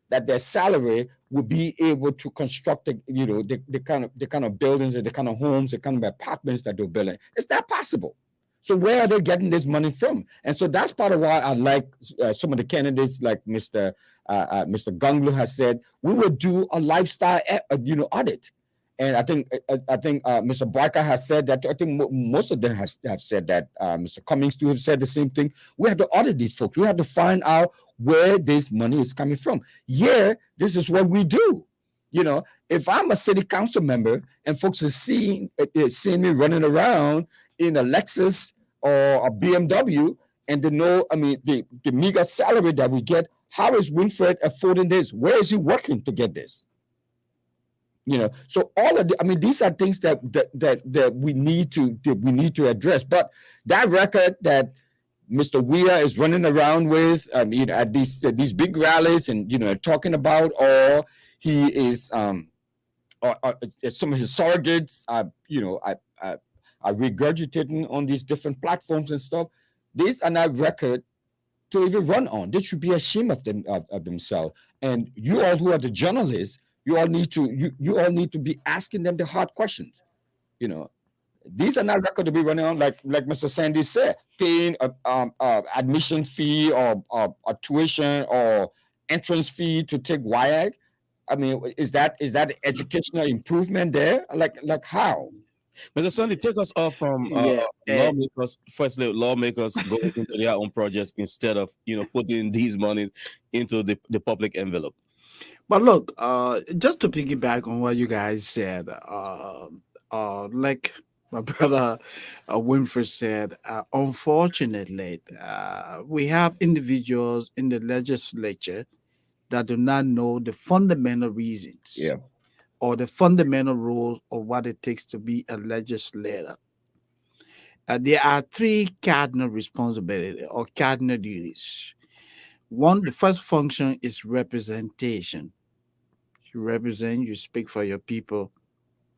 that their salary would be able to construct the kind of buildings and the kind of homes, the kind of apartments that they're building. It's not possible. So where are they getting this money from? And so that's part of why I like some of the candidates, like Mr. Gunglu has said, we will do a lifestyle audit. And I think Mr. Barker has said that. I think most of them have said that. Mr. Cummings too have said the same thing. We have to audit these folks. We have to find out where this money is coming from. Yeah, this is what we do. If I'm a city council member and folks are seeing me running around in a Lexus or a BMW, and they know, I mean, the meager salary that we get, how is Winfred affording this? Where is he working to get this? So all of these are things that we need to address. But that record that Mr. Weah is running around with, at these big rallies and talking about, or he is or some of his surrogates are regurgitating on these different platforms and stuff. These are not record to even run on. They should be ashamed of themselves. And you all who are the journalists, you all need to be asking them the hard questions. These are not records to be running on, like Mr. Sandy said, paying a admission fee or a tuition or entrance fee to take WIAG. I mean, is that educational improvement there? Like how? Mr. Sandy, take us off from lawmakers. Firstly, lawmakers go into their own projects instead of putting these monies into the public envelope. But look, just to piggyback on what you guys said, like my brother Winfrey said, unfortunately, we have individuals in the legislature that do not know the fundamental reasons or the fundamental rules of what it takes to be a legislator. There are three cardinal responsibilities or cardinal duties. One, the first function is representation. You represent, you speak for your people.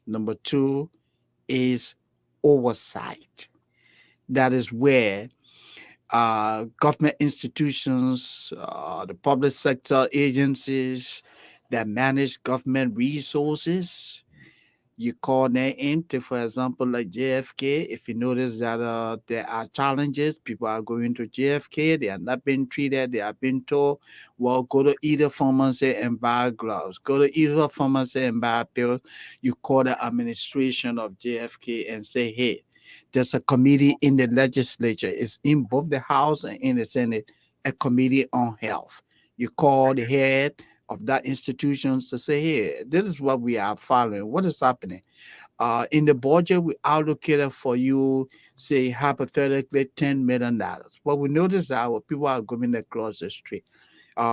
Number two is oversight. That is where government institutions, the public sector agencies that manage government resources, you call them in to, for example, like JFK. If you notice that there are challenges, people are going to JFK, they are not being treated, they are being told, well, go to either pharmacy and buy gloves, go to either pharmacy and buy pills. You call the administration of JFK and say, hey, there's a committee in the legislature, it's in both the House and in the Senate, a committee on health. You call the head of that institutions to say, hey, this is what we are following. What is happening? In the budget, we allocated for you, say, hypothetically, $10 million. But we notice that our people are going across the street.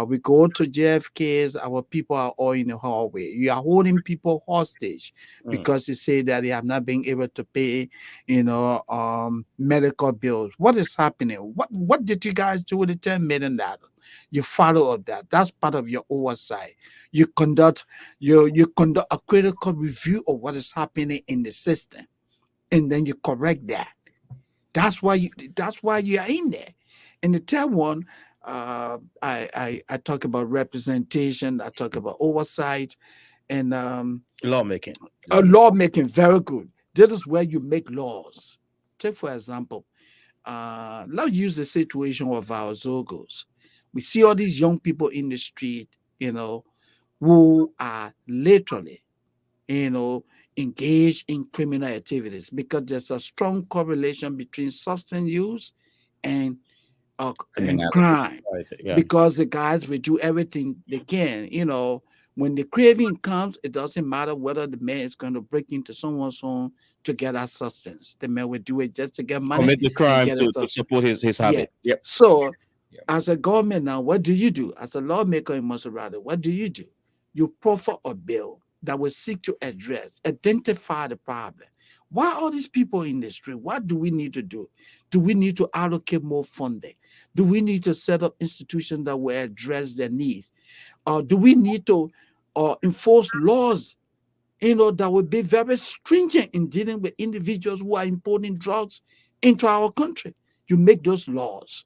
We go to JFK's, our people are all in the hallway. You are holding people hostage because you say that they have not been able to pay, medical bills. What is happening? What did you guys do with the $10 million? You follow up that. That's part of your oversight. You conduct a critical review of what is happening in the system, and then you correct that. That's why you are in there. And the third one, I talk about representation, I talk about oversight, and lawmaking. Lawmaking, very good. This is where you make laws. Take, for example, let's use the situation of our Zogos. We see all these young people in the street, who are literally, engaged in criminal activities because there's a strong correlation between substance use and crime. Because the guys will do everything they can. When the craving comes, it doesn't matter whether the man is going to break into someone's home to get that substance. The man will do it just to get money. Commit the crime to support his habit. Yeah. Yep. So as a government now, what do you do? As a lawmaker in Maserati, what do? you proffer a bill that will seek to address, identify the problem. Why are these people in the street? What do we need to do? Do we need to allocate more funding? Do we need to set up institutions that will address their needs? Do we need to enforce laws, that will be very stringent in dealing with individuals who are importing drugs into our country? You make those laws.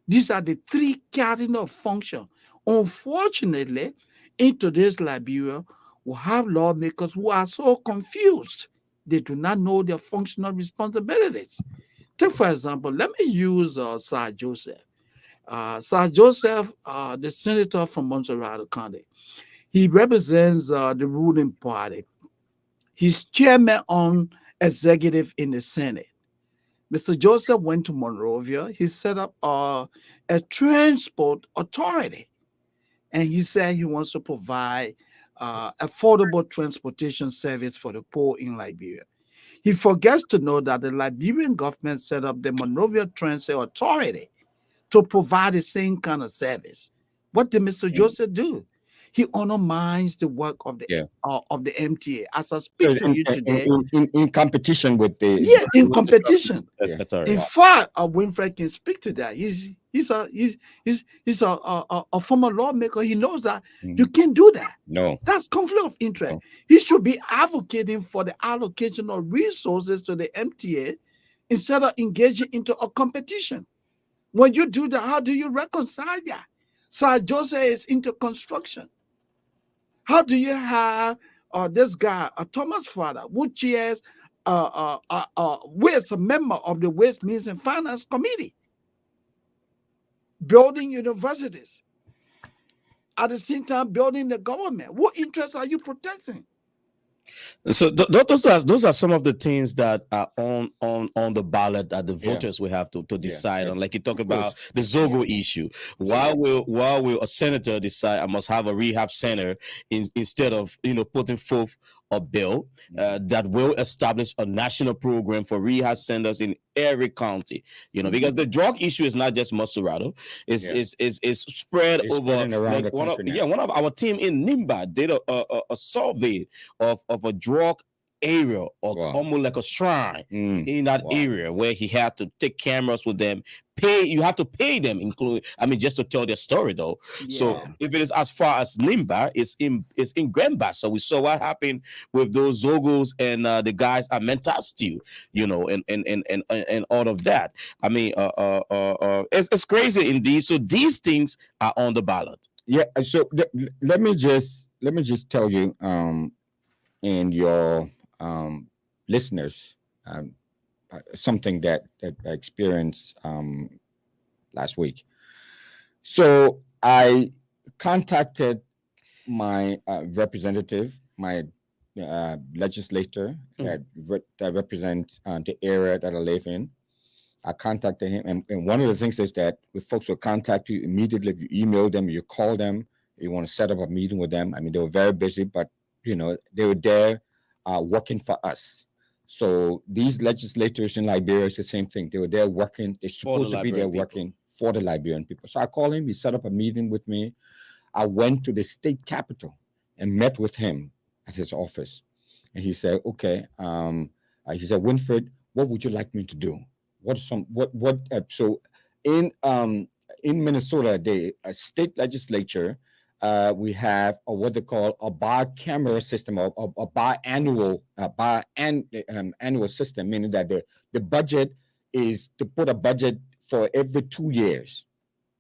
These are the three cardinal functions. Unfortunately, in today's Liberia, we have lawmakers who are so confused. They do not know their functional responsibilities. Take, for example, let me use Sir Joseph. Sir Joseph, the senator from Montserrat County, he represents the ruling party. He's chairman on executive in the Senate. Mr. Joseph went to Monrovia. He set up a transport authority. And he said he wants to provide affordable transportation service for the poor in Liberia. He forgets to know that the Liberian government set up the Monrovia Transit Authority to provide the same kind of service. What did Mr. Joseph do? He undermines the work of the MTA. As I speak to you today, in competition with the in competition. Yeah. In fact, Winfred can speak to that. He's a former lawmaker. He knows that you can't do that. No, that's conflict of interest. No. He should be advocating for the allocation of resources to the MTA instead of engaging into a competition. When you do that, how do you reconcile that? Sir Joseph is into construction. How do you have this guy, Thomas Father, who chairs, is a member of the Waste, Means and Finance Committee, building universities, at the same time building the government? What interests are you protecting? So those are some of the things that are on the ballot that the voters will have to decide on. Like you talk about the Zogo issue. Why will a senator decide I must have a rehab center instead of putting forth a bill that will establish a national program for rehab centers in every county? Because the drug issue is not just Montserrat. It's spread over around the country now. One of our team in Nimba did a survey of a drug area, or almost like a shrine in that area, where he had to take cameras with them. You have to pay them, just to tell their story though. So if it is as far as Nimba, it's in Gramba. So we saw what happened with those Zogos and the guys at Mental Steel, and all of that. It's crazy indeed. So these things are on the ballot. Yeah. So let me just tell you, and your listeners, something that I experienced last week. So I contacted my representative, my legislator that represents the area that I live in. I contacted him, and one of the things is that folks will contact you immediately. If you email them, you call them, you want to set up a meeting with them. They were very busy, but they were there working for us. So these legislators in Liberia is the same thing. They were there working. They're supposed to be there working for the Liberian people. So I called him. He set up a meeting with me. I went to the state capitol and met with him at his office. And he said, okay. He said, Winfred, what would you like me to do? So in Minnesota, the state legislature, we have what they call a bicameral system, or a biannual system, meaning that the budget is to put a budget for every 2 years.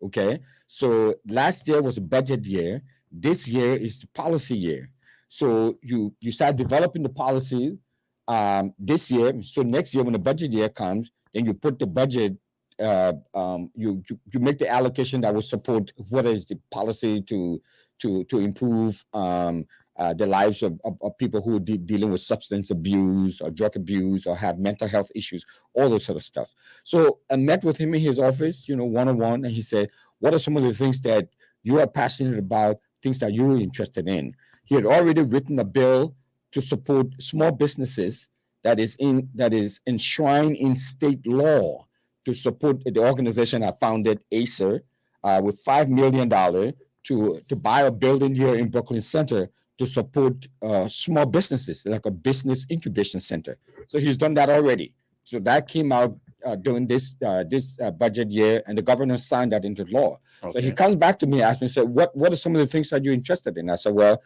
Okay, so last year was a budget year. This year is the policy year. So you start developing the policy this year. So next year, when the budget year comes, then you put the budget. You make the allocation that will support what is the policy to improve the lives of people who are dealing with substance abuse or drug abuse or have mental health issues, all those sort of stuff. So I met with him in his office, one-on-one, and he said, what are some of the things that you are passionate about, things that you're interested in? He had already written a bill to support small businesses that is enshrined in state law, to support the organization I founded, ACER, with $5 million to buy a building here in Brooklyn Center to support small businesses, like a business incubation center. So he's done that already. So that came out during this budget year, and the governor signed that into law. Okay. So he comes back to me, asked me, said, "What are some of the things that you're interested in?" I said, "Well,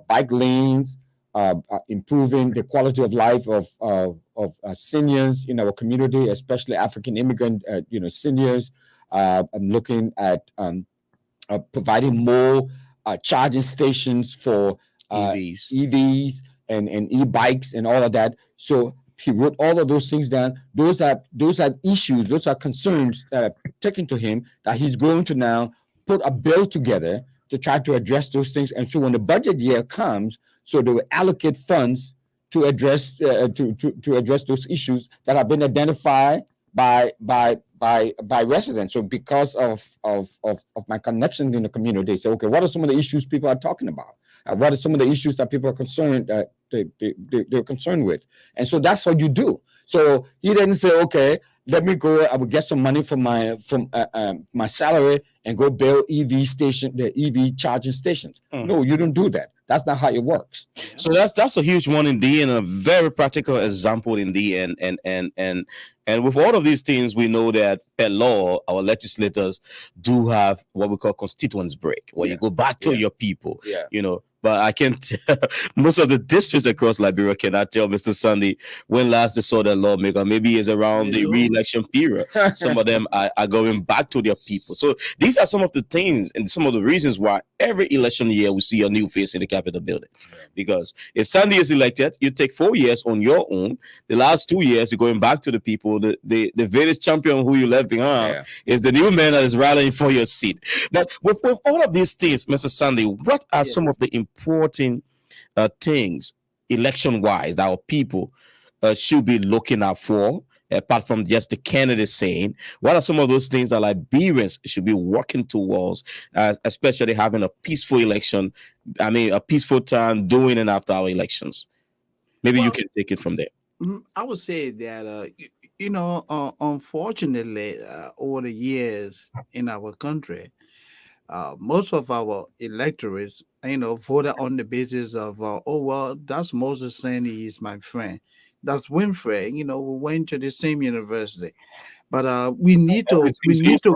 bike lanes, improving the quality of life of seniors in our community, especially African immigrant, seniors. I'm looking at providing more charging stations for EVs and e-bikes and all of that." So he wrote all of those things down. Those are issues, those are concerns that are taken to him that he's going to now put a bill together to try to address those things. And so when the budget year comes, so they will allocate funds to address to address those issues that have been identified by residents. So because of my connection in the community, they say, okay, what are some of the issues people are talking about? What are some of the issues that people are concerned they're concerned with? And so that's what you do. So he didn't say, okay, let me go, I will get some money from my salary and go build the EV charging stations. No, you don't do that. That's not how it works. So that's a huge one indeed, and a very practical example indeed. And with all of these things, we know that per law, our legislators do have what we call constituents break, where you go back to your people. But I can tell most of the districts across Liberia cannot tell Mr. Sunday when last they saw their lawmaker. Maybe it's around the re-election period. Some of them are going back to their people. So these are some of the things and some of the reasons why every election year we see a new face in the Capitol building. Because if Sunday is elected, you take 4 years on your own. The last 2 years, you're going back to the people. The village champion who you left behind is the new man that is rallying for your seat. But with all of these things, Mr. Sunday, what are some of the important things election-wise that our people should be looking out for, apart from just the candidates saying? What are some of those things that Liberians should be working towards, especially having a peaceful election, a peaceful time during and after our elections? Maybe you can take it from there. I would say that, unfortunately, over the years in our country, most of our electorates, voted on the basis of, that's Moses saying he's my friend. That's Winfrey. We went to the same university. But we need to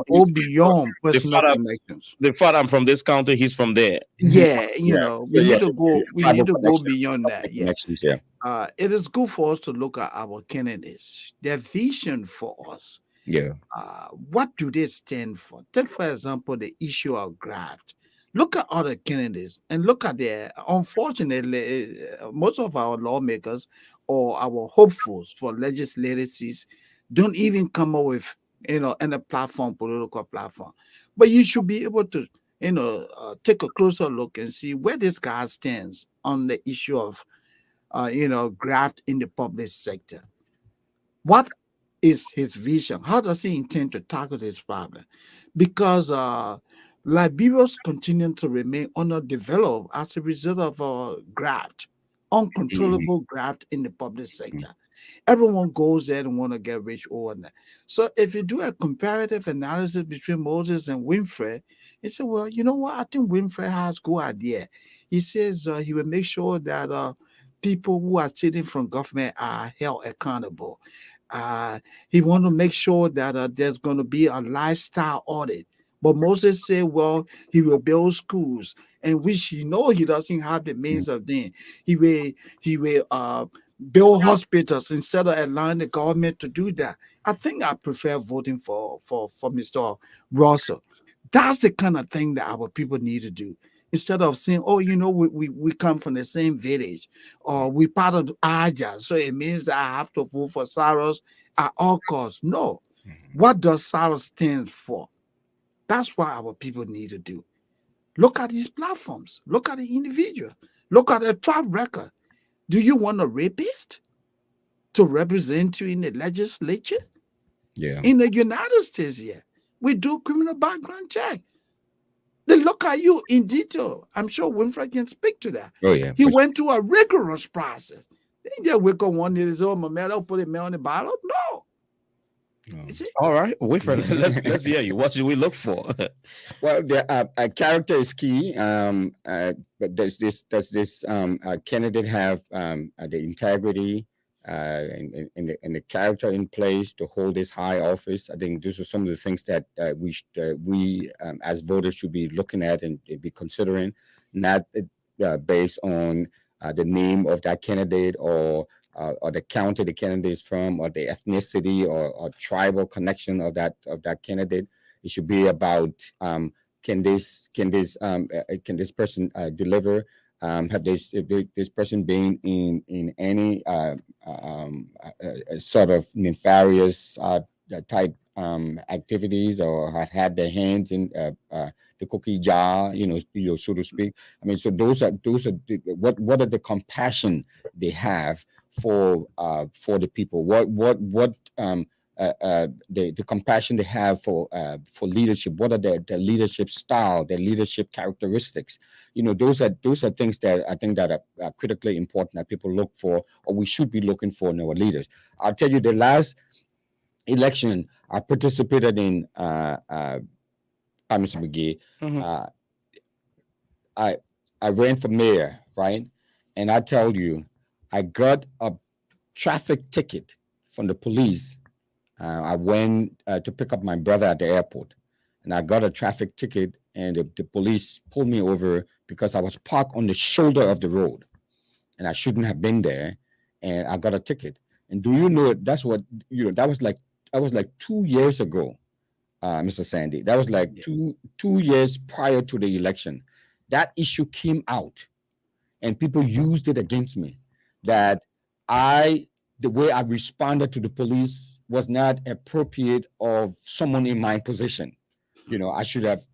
go beyond personal connections. The father, I'm from this county, he's from there. We need to go beyond that. It is good for us to look at our candidates, their vision for us. What do they stand for? Take, for example, the issue of graft. Look at other candidates and look at unfortunately, most of our lawmakers or our hopefuls for legislative seats don't even come up with, any political platform. But you should be able to, take a closer look and see where this guy stands on the issue of, graft in the public sector. What is his vision? How does he intend to tackle this problem? Because Liberians continue to remain underdeveloped as a result of graft, uncontrollable graft in the public sector. Everyone goes there and want to get rich overnight. So if you do a comparative analysis between Moses and Winfrey, he said, well, you know what? I think Winfrey has a good idea. He says he will make sure that people who are stealing from government are held accountable. He want to make sure that there's going to be a lifestyle audit. But Moses said, well, he will build schools, and which he doesn't have the means of doing. He will build hospitals instead of allowing the government to do that. I think I prefer voting for Mr. Russell. That's the kind of thing that our people need to do. Instead of saying, we come from the same village, or we part of Aja, so it means that I have to vote for Saros at all costs. No. What does Saros stand for? That's what our people need to do. Look at these platforms. Look at the individual. Look at the track record. Do you want a rapist to represent you in the legislature? In the United States here, we do criminal background check. They look at you in detail. I'm sure Winfrey can speak to that. He went through a rigorous process. They just wake up one day and say, oh, my man, I'll put a man on the ballot. No. All right, Wilfred, let's hear you. What should we look for? Well, the character is key. But does this candidate have the integrity and the character in place to hold this high office? I think these are some of the things that we as voters should be looking at and be considering, not based on the name of that candidate or the county the candidate is from, or the ethnicity or tribal connection of that candidate. It should be about can this person deliver? Have this person been in any sort of nefarious type activities, or have had their hands in the cookie jar, so to speak. I mean, so those are what are the compassion they have for the people? What the compassion they have for leadership? What are their leadership style, their leadership characteristics? Those are things that I think that are critically important that people look for, or we should be looking for in our leaders. I'll tell you, the last election I participated in, Mr. McGee, I ran for mayor, right? And I tell you, I got a traffic ticket from the police. I went to pick up my brother at the airport, and I got a traffic ticket, and the police pulled me over because I was parked on the shoulder of the road, and I shouldn't have been there, and I got a ticket. And do you know that was like 2 years ago, Mr. Sandy. That was like two years prior to the election. That issue came out, and people used it against me. That the way I responded to the police was not appropriate of someone in my position. I should have,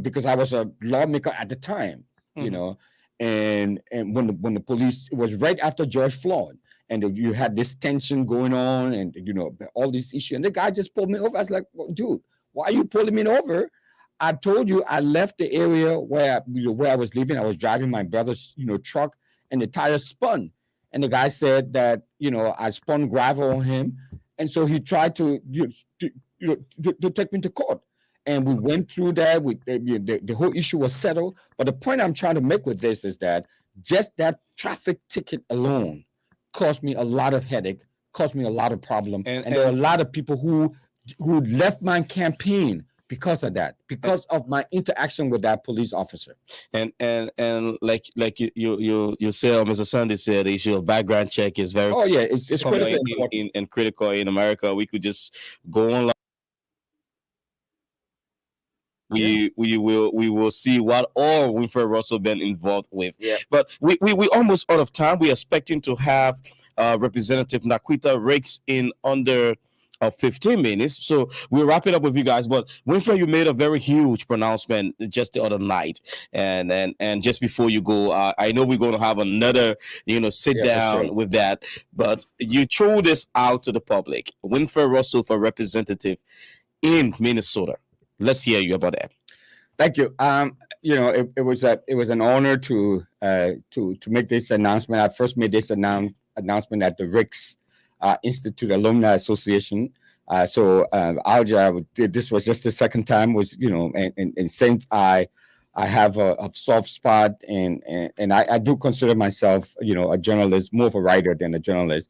because I was a lawmaker at the time, and when the police, it was right after George Floyd, and you had this tension going on, and all these issues, and the guy just pulled me over. I was like, well, dude, why are you pulling me over? I told you I left the area where I was living. I was driving my brother's truck, and the tire spun. And the guy said that I spun gravel on him, and so he tried to take me to court. And we went through that. The whole issue was settled. But the point I'm trying to make with this is that just that traffic ticket alone caused me a lot of headache, caused me a lot of problem, and there are a lot of people who left my campaign because of that, because of my interaction with that police officer. And like you said, Mr. Sandy said, the issue of background check is very it's critical and critical in America. We could just go online. We will see what all Winfred Russell been involved with. Yeah. But we almost out of time. We're expecting to have Representative Naquita Ricks in under 15 minutes. So we'll wrap it up with you guys. But Winfred, you made a very huge pronouncement just the other night. And just before you go, I know we're going to have another, sit down with that. But you threw this out to the public. Winfred Russell for representative in Minnesota. Let's hear you about that. Thank you. It was an honor to make this announcement. I first made this announcement at the Ricks Institute Alumni Association. This was just the second time. And since I have a soft spot, and I do consider myself, a journalist, more of a writer than a journalist.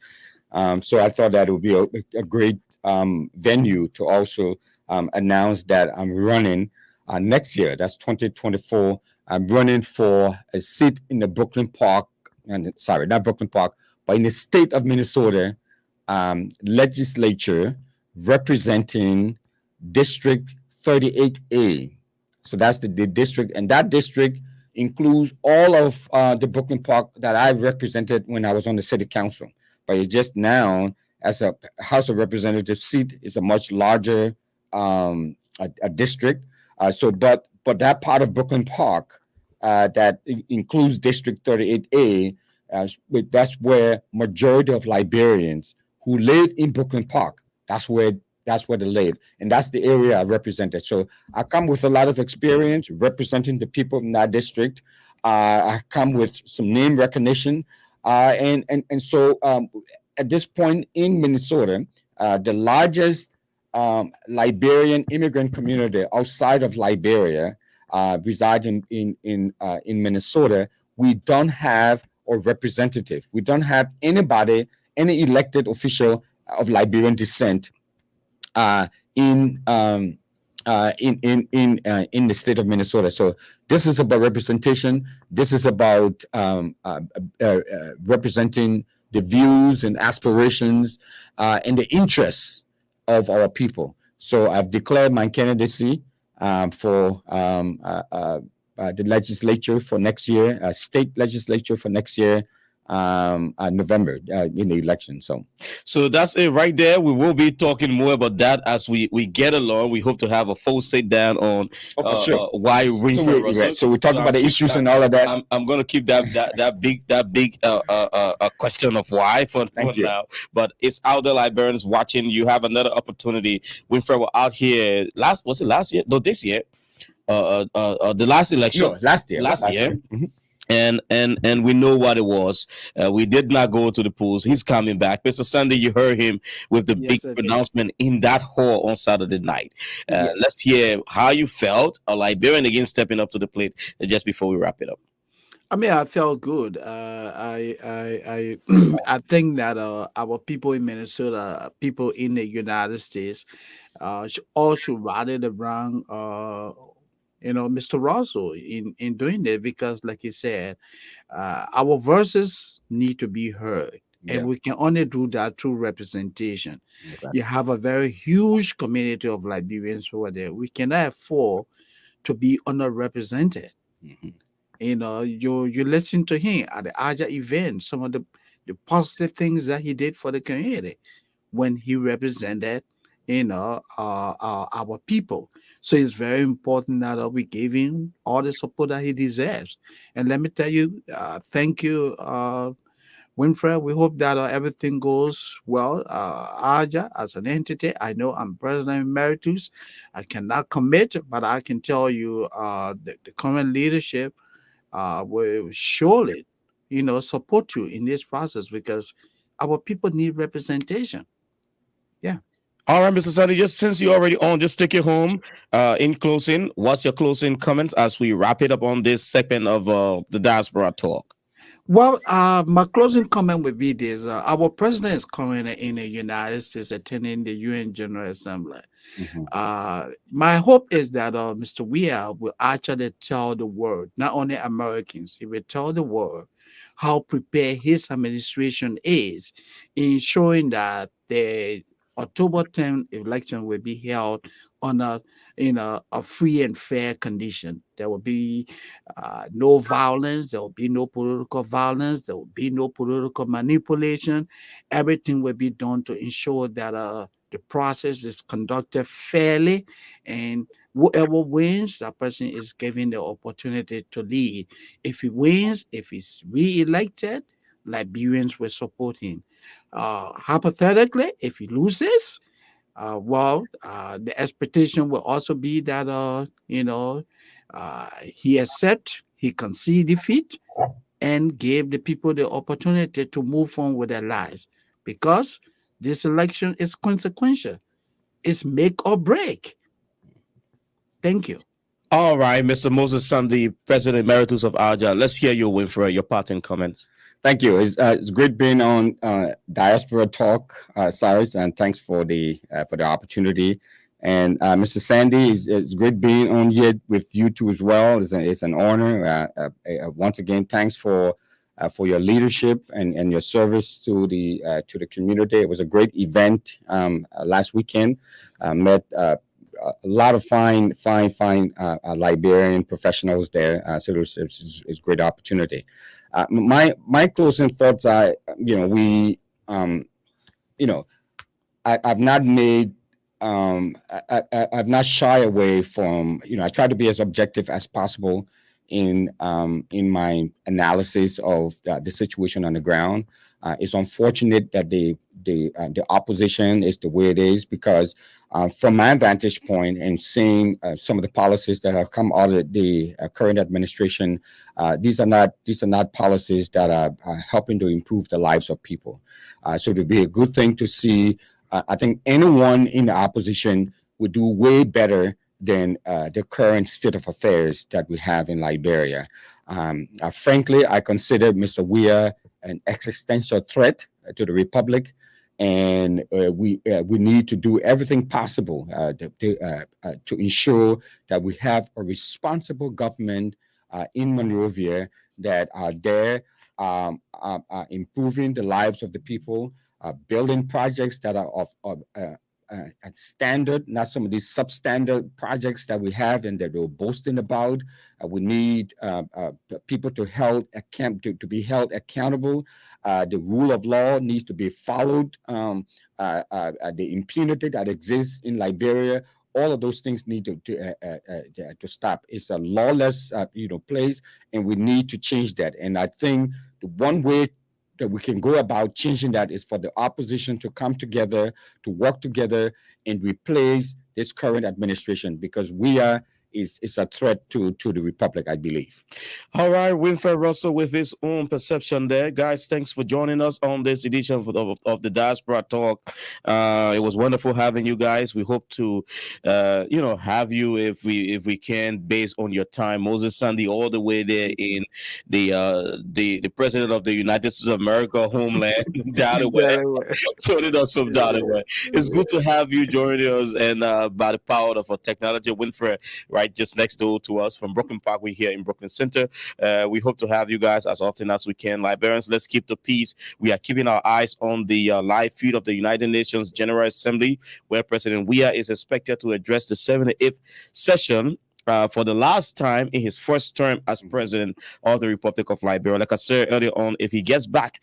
So I thought that it would be a great venue to also announce that I'm running next year. That's 2024. I'm running for a seat in the Brooklyn Park, not Brooklyn Park, but in the state of Minnesota legislature, representing District 38A. So that's the district, and that district includes all of the Brooklyn Park that I represented when I was on the city council. But it's just now, as a House of Representatives seat, is a much larger a district. But that part of Brooklyn Park that includes District 38A, that's where majority of Liberians who live in Brooklyn Park, that's where they live, and that's the area I represented. So I come with a lot of experience representing the people in that district. I come with some name recognition, and so at this point in Minnesota, the largest Liberian immigrant community outside of Liberia reside in Minnesota, we don't have a representative. We don't have anybody, any elected official of Liberian descent in the state of Minnesota. So this is about representation. This is about representing the views and aspirations and the interests of our people. So I've declared my candidacy for the legislature for next year, state legislature for next year, November in the election. So that's it right there. We will be talking more about that as we get along. We hope to have a full sit down on why Winfred Russell. So we talk about the issues and all of that. I'm going to keep that big question of why for now. But it's out there, Liberians watching. You have another opportunity. Winfred was out here last year? No, this year. The last election. No, last year. Mm-hmm. And we know what it was. We did not go to the polls. He's coming back. Mr. Sunday, you heard him with the big pronouncement in that hall on Saturday night. Let's hear how you felt. A Liberian again stepping up to the plate just before we wrap it up. I mean, I felt good. I think that our people in Minnesota, people in the United States, all should rally around Mr. Russell in doing that, because like he said, our voices need to be heard. And we can only do that through representation. Exactly. You have a very huge community of Liberians who are there. We cannot afford to be underrepresented. Mm-hmm. You listen to him at the Aja event, some of the positive things that he did for the community when he represented our people. So it's very important that we give him all the support that he deserves. And let me tell you, thank you, Winfred. We hope that everything goes well. Aja, as an entity, I know I'm President Emeritus. I cannot commit, but I can tell you the current leadership will surely, support you in this process, because our people need representation. Yeah. All right, Mr. Sunny, just since you're already on, just take it home. In closing, what's your closing comments as we wrap it up on this segment of the Diaspora Talk? Well, my closing comment would be this. Our president is currently in the United States attending the UN General Assembly. Mm-hmm. My hope is that Mr. Weah will actually tell the world, not only Americans, he will tell the world how prepared his administration is in showing that the October 10th election will be held on a free and fair condition. There will be no violence. There will be no political violence. There will be no political manipulation. Everything will be done to ensure that the process is conducted fairly, and whoever wins, that person is given the opportunity to lead. If he wins, if he's re-elected, Liberians will support him. Hypothetically, if he loses, the expectation will also be that he accept, he concede defeat, and gave the people the opportunity to move on with their lives, because this election is consequential. It's make or break. Thank you. All right, Mr. Moses Sunday, President Emeritus of Aja. Let's hear your Winfred, your parting comments. Thank you. It's great being on Diaspora Talk, Cyrus, and thanks for the opportunity. And Mr. Sandy, it's great being on here with you too as well. It's an honor. Once again, thanks for your leadership and your service to the community. It was a great event last weekend. Met a lot of fine Liberian professionals there. So it's a great opportunity. My closing thoughts are, I've not made, I've not shy away from, I try to be as objective as possible in my analysis of the situation on the ground. It's unfortunate that the opposition is the way it is, because from my vantage point and seeing some of the policies that have come out of the current administration, these are not policies that are helping to improve the lives of people. So it would be a good thing to see I think anyone in the opposition would do way better than the current state of affairs that we have in Liberia. Frankly, I consider Mr. Weah an existential threat to the republic, and we need to do everything possible to ensure that we have a responsible government in Monrovia that are there improving the lives of the people, building projects that are of at standard, not some of these substandard projects that we have and that we're boasting about. We need people to be held accountable. The rule of law needs to be followed. The impunity that exists in Liberia, all of those things need to stop. It's a lawless, place, and we need to change that. And I think the one way that we can go about changing that is for the opposition to come together, to work together, and replace this current administration, because Weah is a threat to the republic, I believe. All right, Winfred Russell with his own perception there. Guys, thanks for joining us on this edition of the Diaspora Talk. It was wonderful having you guys. We hope to, have you if we can, based on your time. Moses Sandy, all the way there in the president of the United States of America homeland, Delaware, joining us from Delaware. It's good to have you joining us, and by the power of our technology, Winfred, right just next door to us from Brooklyn Park. We're here in Brooklyn Center. We hope to have you guys as often as we can. Liberians, let's keep the peace. We are keeping our eyes on the live feed of the United Nations General Assembly, where President Weah is expected to address the 78th session for the last time in his first term as president of the Republic of Liberia. Like I said earlier on, if he gets back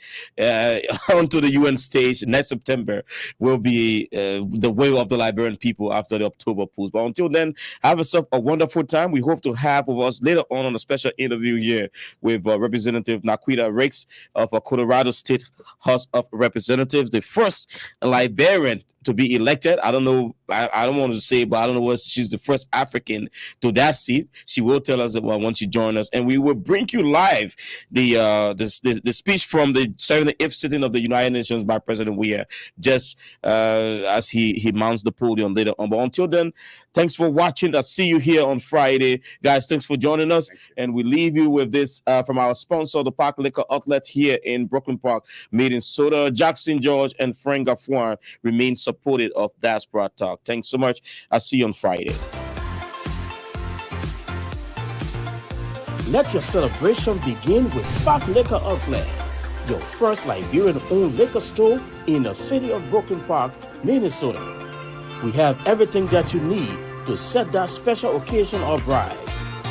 onto the UN stage next September, will be the way of the Liberian people after the October polls. But until then, have yourself a wonderful time. We hope to have with us later on a special interview here with Representative Naquita Ricks of Colorado State House of Representatives, the first Liberian to be elected. I don't know. I don't want to say, but I don't know what she's the first African to that seat. She will tell us about when she joins us, and we will bring you live the speech from the 78th sitting of the United Nations by President Weah, just as he mounts the podium later on. But until then, thanks for watching. I'll see you here on Friday, guys. Thanks for joining us, and we leave you with this from our sponsor, the Park Liquor Outlet here in Brooklyn Park, made in Soda. Jackson George and Frank Gaffouin remain supported of Diaspora Talk. Thanks so much. I'll see you on Friday. Let your celebration begin with Park Liquor Outlet, your first Liberian-owned liquor store in the city of Brooklyn Park, Minnesota. We have everything that you need to set that special occasion or bride.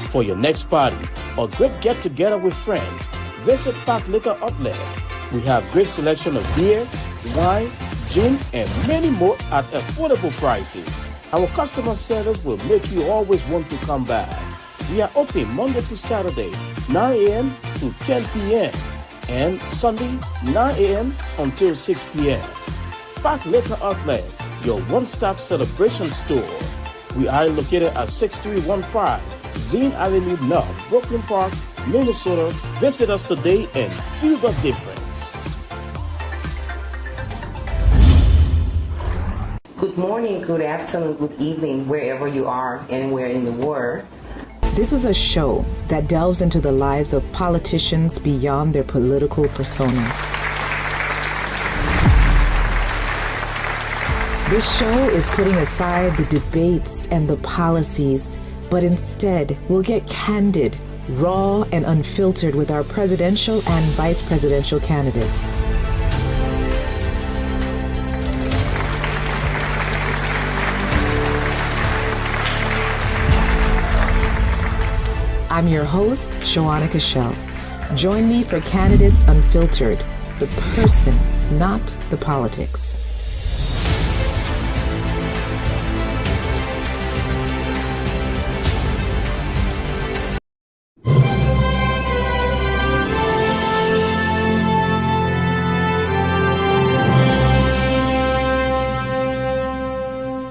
For your next party or great get-together with friends, visit Park Liquor Outlet. We have great selection of beer, wine, gin, and many more at affordable prices. Our customer service will make you always want to come back. We are open Monday to Saturday, 9 a.m. to 10 p.m. and Sunday, 9 a.m. until 6 p.m. Park Liquor Outlet, your one-stop celebration store. We are located at 6315 Zine Avenue North, Brooklyn Park, Minnesota. Visit us today and feel the difference. Good morning, good afternoon, good evening, wherever you are, anywhere in the world. This is a show that delves into the lives of politicians beyond their political personas. This show is putting aside the debates and the policies, but instead we'll get candid, raw, and unfiltered with our presidential and vice presidential candidates. I'm your host, Shoana Cashel. Join me for Candidates Unfiltered, the person, not the politics.